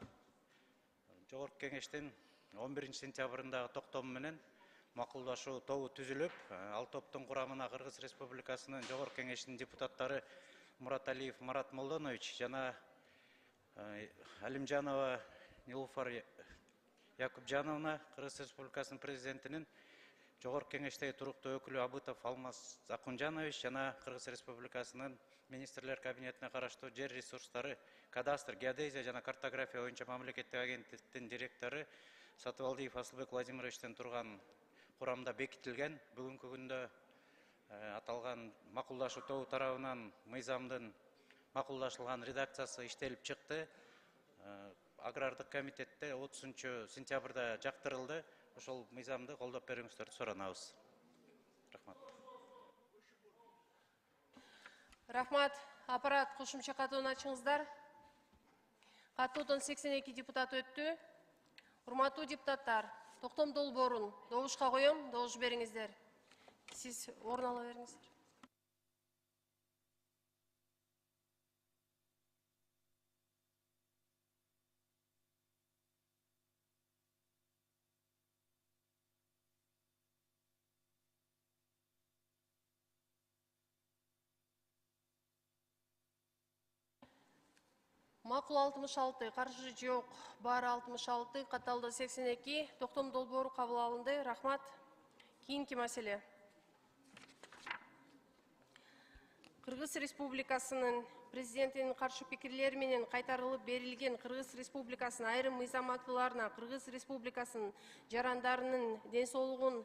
Жогорку Кеңештин 11 сентябрындагы токтому менен макулдашуу тобу түзүлүп, ал топтун курамына Кыргыз Республикасынын Жогорку Кеңешинин депутаттары Мураталиев Марат Молдонович жана Алимжанова Нилуфар Якупжановна, Кыргыз Республикасынын президентинин Жогорку Кеңештеги туруктуу өкүлү Абытов Алмаз Акунжанович жана Кыргыз Республикасынын министрлер кабинетине караштуу жер ресурстары, кадастр, геодезия жана картография боюнча мамлекеттик агенттиктин директору Сатыбалдиев Асылбек Владимировичтен турган курамда бекитилген. Бүгүнкү күндө аталган макулдашуу тобу тарабынан мыйзамдын макулдашылган редакциясы иштелип чыкты. Агрардык комитетте 30 сентябрда жактырылды. Ошол мыйзамды колдоп берүүңүздөрдү суранабыз. Рахмат. Рахмат. Аппарат кошумча катууну ачыңыздар. Катуудон 82 депутат өттү. Урматтуу депутаттар, токтом долбоорун добушка коем, добуш бериңиздер. Сиз орун ала бериңиздер. Макул 66, каршы жок, бар 66, каталды 82, токтом долбоору кабыл алынды. Рахмат. Кийинки маселе. Кыргыз Республикасынын президентинин каршы пикирлери менен кайтарылып берилген Кыргыз Республикасынын айрым мыйзам актыларына Кыргыз Республикасынын жарандарынын ден соолугун,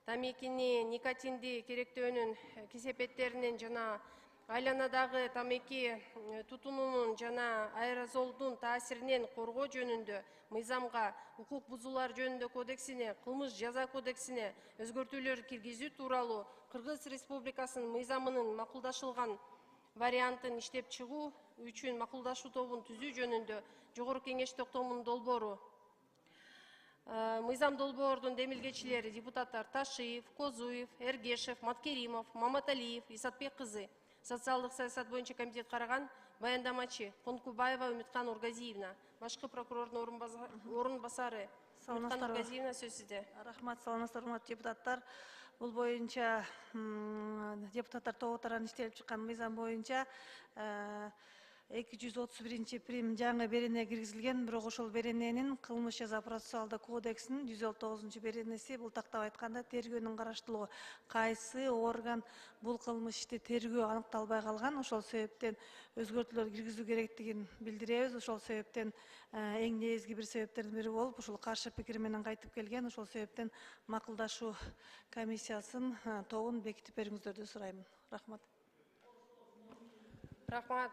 тамекини, никотинди керектөөнүн кесепеттеринен жана айланадагы тамеки тутунунун жана аэрозолдун таасиринен коргоо жөнүндө мыйзамга укук бузуулар жөнүндө кодексине, кылмыш жаза кодексине өзгөртүүлөр киргизүү тууралуу Кыргыз Республикасынын мыйзамынын макулдашылган вариантын иштеп чыгуу үчүн макулдашуу тобун түзүү жөнүндө Жогорку Кеңеш токтомунун долбоору. Мыйзам долбоордун демилгечилери депутаттар Ташиев, Козуев, Эргешев, Маткеримов, Маматалиев, Исатбек кызы. Социалдык саясат боюнча комитет караган. Баяндамачы Конкубаева Үмүткан Ургазиевна, башкы прокурордун орун басары. Үмүткан Ургазиевна, сөз сизде. Рахмат, саламатсыздар, урматтуу депутаттар. Бул боюнча депутаттар тобу тарабынан иштелип чыккан мыйзам боюнча 231 прим жаңы берене киргизилген, бирок ошол берененин кылмыш жаза процессуалдык кодексинин 159 беренеси бул тактап айтканда тергөөнүн караштылыгы кайсы орган бул кылмыш ишти тергөө аныкталбай калган. Ошол себептен өзгөртүүлөр киргизүү керектигин билдиребиз. Ошол себептен эң негизги бир себептердин бири болуп, ушул каршы пикир менен кайтып келген. Ошол себептен макулдашуу комиссиясын тобун бекитип бериңиздерди сурайм. Рахмат. Рахмат.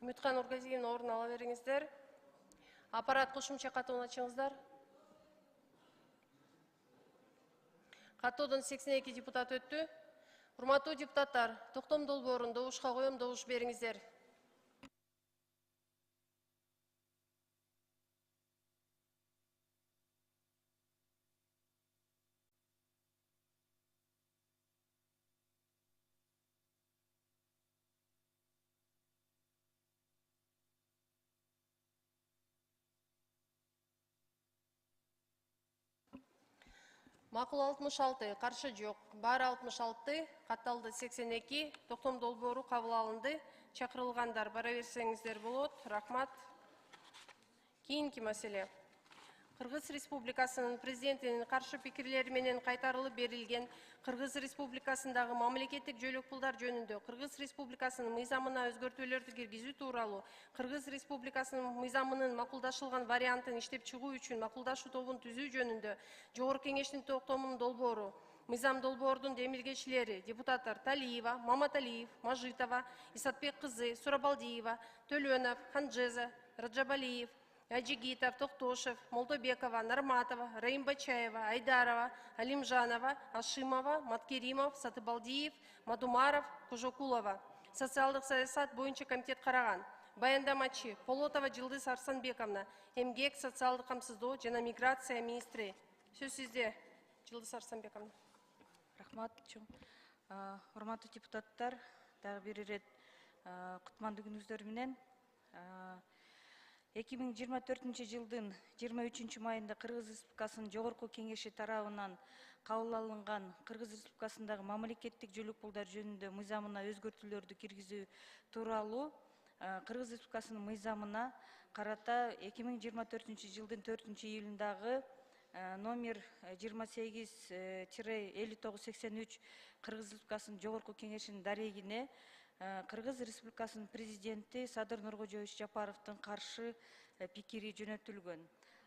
Үмүткан Ургазиевна, орун ала бериңиздер. Аппарат кошумча катууну ачыңыздар. Катуудон 82 депутат өттү. Урматтуу депутаттар, токтом долбоорун добушка коем, добуш бериңиздер. Макул 66, каршы жок. Баары 66, катталды 82, токтом долбоору кабыл алынды. Чакырылгандар бара берсеңиздер болот. Рахмат. Кийинки маселе. Кыргыз Республикасынын президентинин каршы пикирлери менен кайтарылып берилген Кыргыз Республикасындагы мамлекеттик жөлөк пулдар жөнүндө Кыргыз Республикасынын мыйзамына өзгөртүүлөрдү киргизүү тууралуу Кыргыз Республикасынын мыйзамынын макулдашылган вариантын иштеп чыгуу үчүн макулдашуу тобун түзүү жөнүндө Жогорку Кеңештин токтомунун долбоору, мыйзам долбоордун демилгечилери депутаттар Талиева, Маматалиев, Мажитова, Исатбек кызы, Сурабалдиева, Төлөнов, Ханжеза, Раджабалиев, Аджигитов, Токтошев, Молдобекова, Нарматова, Раимбачаева, Айдарова, Алимжанова, Ашимова, Маткеримов, Сатыбалдиев, Мадумаров, Кужокулова. Социалдык саясат боюнча комитет караган. Баяндамачы Полотова Жылдыз Арсанбековна, эмгек, социалдык камсыздоо жана миграция министри. Сөз сизде, Жылдыз Арсанбековна. Рахмат. Урматтуу депутаттар, дагы бир ирет кутмандуу күнүңүздөр менен 2024 жылдын 23 майында Кыргыз Республикасынын Жогорку Кеңеши тарабынан кабыл алынган Кыргыз Республикасындагы мамлекеттик жөлөк пулдар жөнүндө мыйзамына өзгөртүүлөрдү киргизүү тууралуу Кыргыз Республикасынын мыйзамына карата 2024 жылдын 4-июлундагы номер 28-5983 Кыргыз Республикасынын Жогорку Кеңешинин дарегине Кыргыз Республикасынын президенти Садыр Нуркожоевич Жапаровдун каршы пикири жөнөтүлгөн.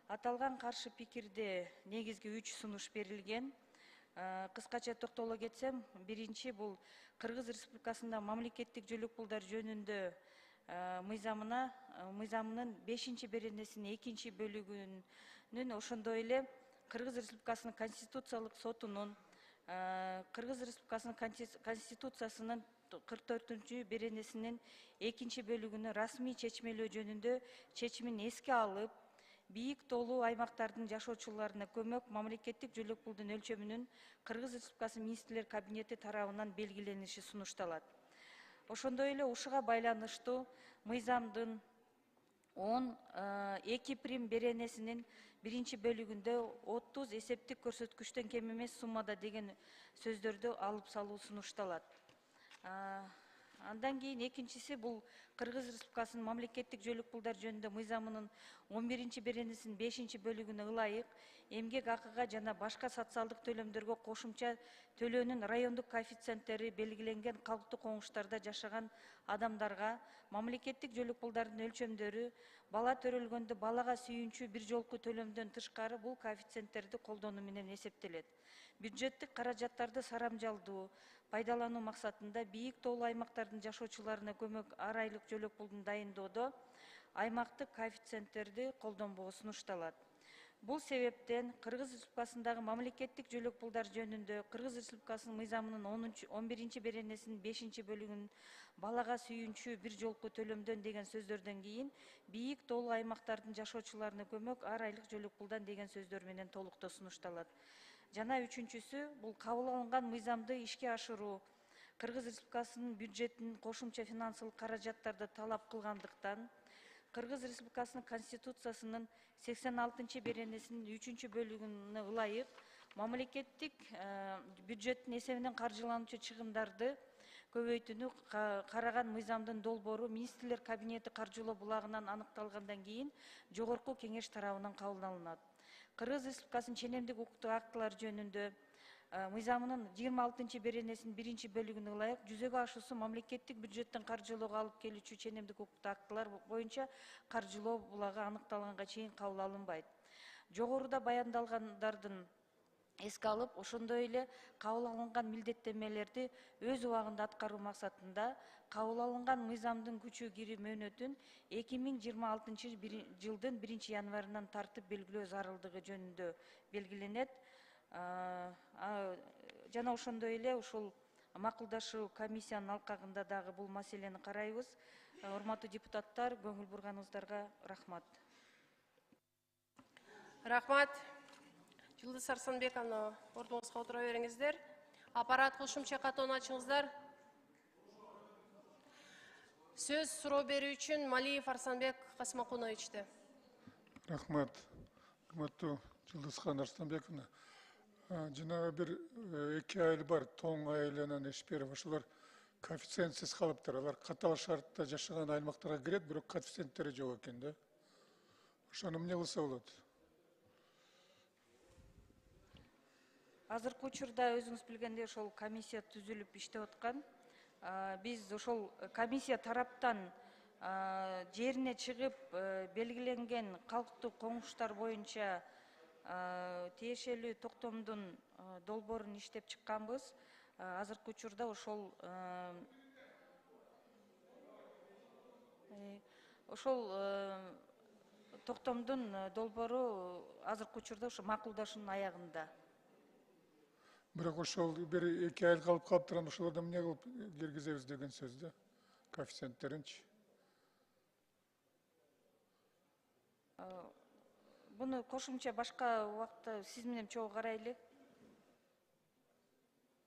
Аталган каршы пикирде негизги 3 сунуш берилген. Кыскача токтоло кетсем, биринчи бул Кыргыз Республикасында мамлекеттик жөлөк пулдар жөнүндө мыйзамынын 5-беренесинин 2-бөлүгүнүн ошондой эле Кыргыз Республикасынын Конституциялык сотунун Кыргыз Республикасынын Конституциясынын 44-беренесинин 2-бөлүгүнү расмий чечмелөө жөнүндө чечимин эске алып, бийик тоолуу аймактардын жашоочуларына көмөк мамлекеттик жөлөк пулдун өлчөмүнүн Кыргыз Республикасынын министрлер кабинети тарабынан белгилениши сунушталат. Ошондой эле ушуга байланыштуу мыйзамдын 12 прим беренесинин 1-бөлүгүндө 30 эсептик көрсөткүчтөн кем эмес суммада деген сөздөрдү алып салуу сунушталат. Андан кийин экинчиси бул Кыргыз Республикасынын мамлекеттик жөлөк пулдар жөнүндө мыйзамынын 11-беренесинин 5-бөлүгүнө ылайык эмгек акыга жана башка социалдык төлөмдөргө кошумча төлөөнүн райондук коэффициенттери белгиленген калктуу коңуштарда жашаган адамдарга мамлекеттик жөлөк пулдардын өлчөмдөрү бала төрөлгөндө балага сүйүнчү бир жолку төлөмдөн тышкары бул коэффициенттерди колдонуу менен эсептелет. Бюджеттик каражаттарды сарамжалдуу, пайдалануу максатында бийик тоолуу аймактардын жашоочуларына көмөк ар айлык жөлөк пулдун дайындоодо аймактык коэффициенттерди колдонбоо сунушталат. Бул себептен Кыргыз Республикасындагы мамлекеттик жөлөк пулдар жөнүндө Кыргыз Республикасынын мыйзамынын 11-беренесинин 5-бөлүгүнүн балага сүйүнчү бир жолку төлөмдөн деген сөздөрдөн кийин бийик тоолуу аймактардын жашоочуларына көмөк ар айлык жөлөк пулдан деген сөздөр менен толуктоо сунушталат. Жана үчүнчүсү бул кабыл алынган мыйзамды ишке ашыруу Кыргыз Республикасынын бюджетинин кошумча финансылык каражаттарды талап кылгандыктан Кыргыз Республикасынын Конституциясынын 86-беренесинин 3-бөлүгүнө ылайык мамлекеттик бюджеттин эсебинен каржылануучу чыгымдарды көбөйтүүнү караган мыйзамдын долбоору министрлер кабинети каржылоо булагынан аныкталгандан кийин Жогорку Кеңеш тарабынан кабыл алынат. Кыргыз Республикасынын ченемдик укуктук актылар жөнүндө мыйзамынын 26-беренесинин 1-бөлүгүнө ылайык жүзөгө ашуусу мамлекеттик бюджеттен каржылоого алып келүүчү ченемдик укуктук актылар боюнча каржылоо булагы аныкталганга чейин кабыл алынбайт. Жогоруда баяндалгандардын эске алып, ошондой эле кабыл алынган милдеттенмелерди өз убагында аткаруу максатында кабыл алынган мыйзамдын күчүгө кирүү мөөнөтүн 2026 жылдын 1-январынан тартып белгилөө зарылдыгы жөнүндө белгиленет. Жана ошондой эле ушул макулдашуу комиссиянын алкагында дагы бул маселени карайбыз. Урматтуу депутаттар, көңүл бурганыңыздарга рахмат. Рахмат. Жылдыз Арсанбековна, ордуңузга отура бериңиздер. Аппарат кошумча катоону ачыңыздар. Сөз суроо берүү үчүн Малиев Арсанбек Касымакуновичте. Рахмат. Урматтуу Жылдызхан Арсанбековна. Жана бир 2 айыл бар, тоң айылынан Эшперов, ошолор коэффициентсиз калыптыр. Алар катал шартта жашаган аймактарга кирет, бирок коэффициенттери жок экен да. Ошону эмне кылса болот? Азыркы учурда өзүңүз билгендей ошол комиссия түзүлүп иштеп аткан. Биз ошол комиссия тараптан жерине чыгып белгиленген калктык коңуштар боюнча тиешелүү токтомдун долбоорун иштеп чыкканбыз. Азыркы учурда ошол токтомдун долбоору азыркы учурда ошо макулдашуунун аягында. Бирок ошол бир 2 айыл калып калыптыр, ошолордо эмне кылып киргизебиз деген сөз да, коэффициенттеринчи. Буну кошумча башка убакытта сиз менен чогуу карайлы.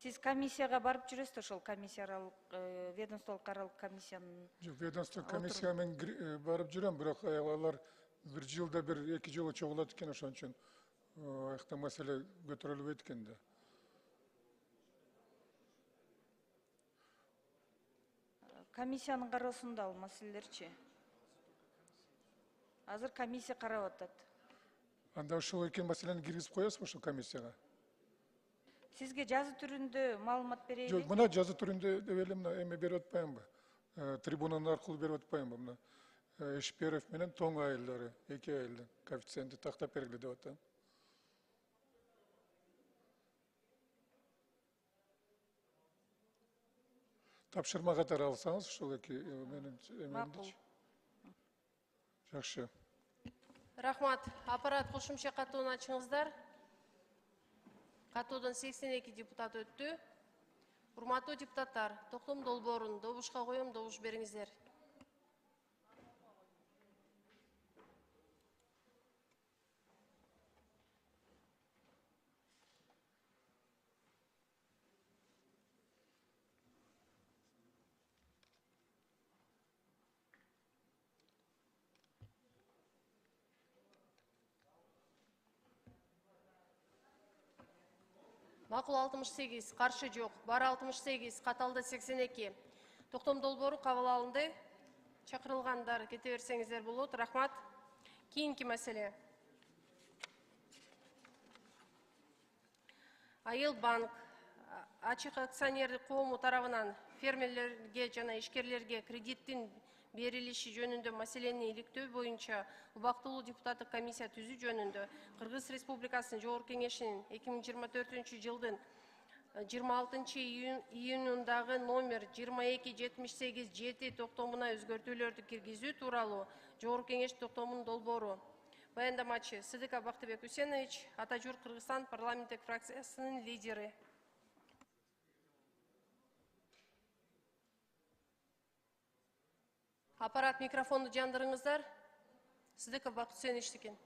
Сиз комиссияга барып жүрөсүз, ошол комиссиялык ведомстволук аралык комиссиянын. Жок, ведомство комиссия мен барып жүрөм, бирок алар бир жылда бир 2 жолу чогулат экен, ошон үчүн аякта маселе көтөрүлбөйт экен да. Комиссиянын кароосунда ал маселелерчи. Азыр комиссия карап атат. Анда ошол экен маселени киргизип коесузбу ошол комиссияга? Сизге жазуу түрүндө маалымат берейли? Жок, мына жазуу түрүндө деп эле мына эме берип атпаймынбы? Трибунанын аркылуу берип атпаймынбы? Мына Эшперов менен тоң айылдары, 2 айылдын коэффициенти тактап бергиле деп атам. Тапшырма катары алсаңыз, ошол эки менин эмемдичи. Жакшы. Рахмат. Аппарат кошумча катууну ачыңыздар. Катуудон 82 депутат өттү. Урматтуу депутаттар, токтом долбоорун добушка коем, добуш бериңиздер. Макул 68, каршы жок, бар 68, каталды 82. Токтом долбоору кабыл алынды. Чакырылгандар кете берсеңиздер болот. Рахмат. Кийинки маселе. Айыл банк ачык акционерлик коому тарабынан фермерлерге жана ишкерлерге кредиттин берилиши жөнүндө маселени иликтөө боюнча убактылуу депутаттык комиссия түзүү жөнүндө Кыргыз Республикасынын Жогорку Кеңешинин 2024-жылдын 26-июнундагы номер 2278-7 токтомуна өзгөртүүлөрдү киргизүү тууралуу Жогорку Кеңеш токтомунун долбоору. Баяндамачы Сыдыков Бактыбек Үсенович, Атажурк Кыргызстан парламенттик фракциясынын лидери. Аппарат микрофонду жандырыңыздар. Сыдыков Бактыбек Үсенович экен.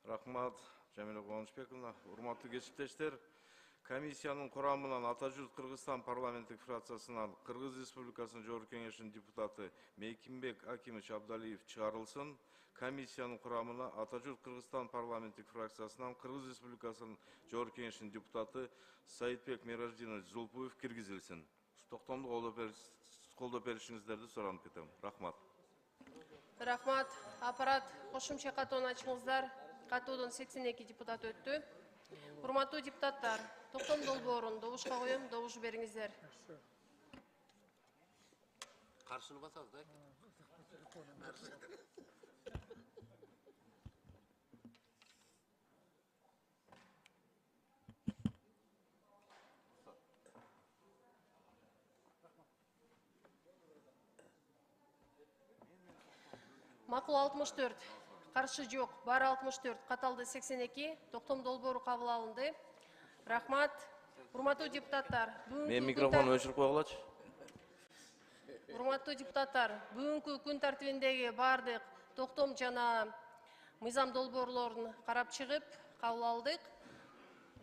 Рахмат, Жамиля Кубанычбековна. Урматтуу кесиптештер, комиссиянын курамынан Атажурт Кыргызстан парламенттик фракциясынан Кыргыз Республикасынын Жогорку Кеңешинин депутаты Мейкимбек Акимович Абдалиев чыгарылсын. Комиссиянын курамына Атажурт Кыргызстан парламенттик фракциясынан Кыргыз Республикасынын Жогорку Кеңешинин депутаты Саитбек Мираждинович Зулпуев киргизилсин. Токтомду колдоп беришиңиздерди суранып кетем. Рахмат. Рахмат. Аппарат кошумча катууну ачыңыздар. Катуудон 82 депутат өттү. Урматтуу депутаттар, токтом долбоорун добушка коем, добуш бериңиздер. Каршыны басабыз да. Макул 64, каршы жок, бар 64, каталды 82, токтом долбоору кабыл алынды. Рахмат. Урматтуу депутаттар, Мен микрофон өчүрүп койгулачы. Урматтуу депутаттар, бүгүнкү күн тартибиндеги бардык токтом жана мыйзам долбоорлорун карап чыгып, кабыл алдык.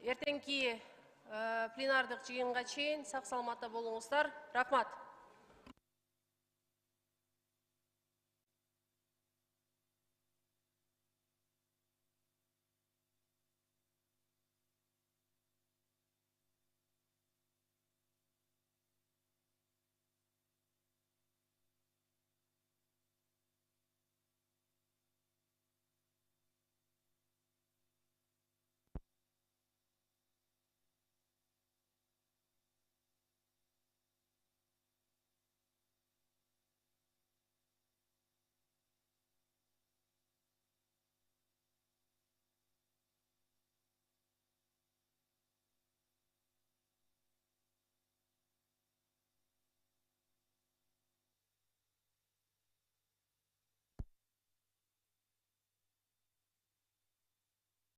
Эртеңки пленардык жыйынга чейин сак саламатта болуңуздар. Рахмат.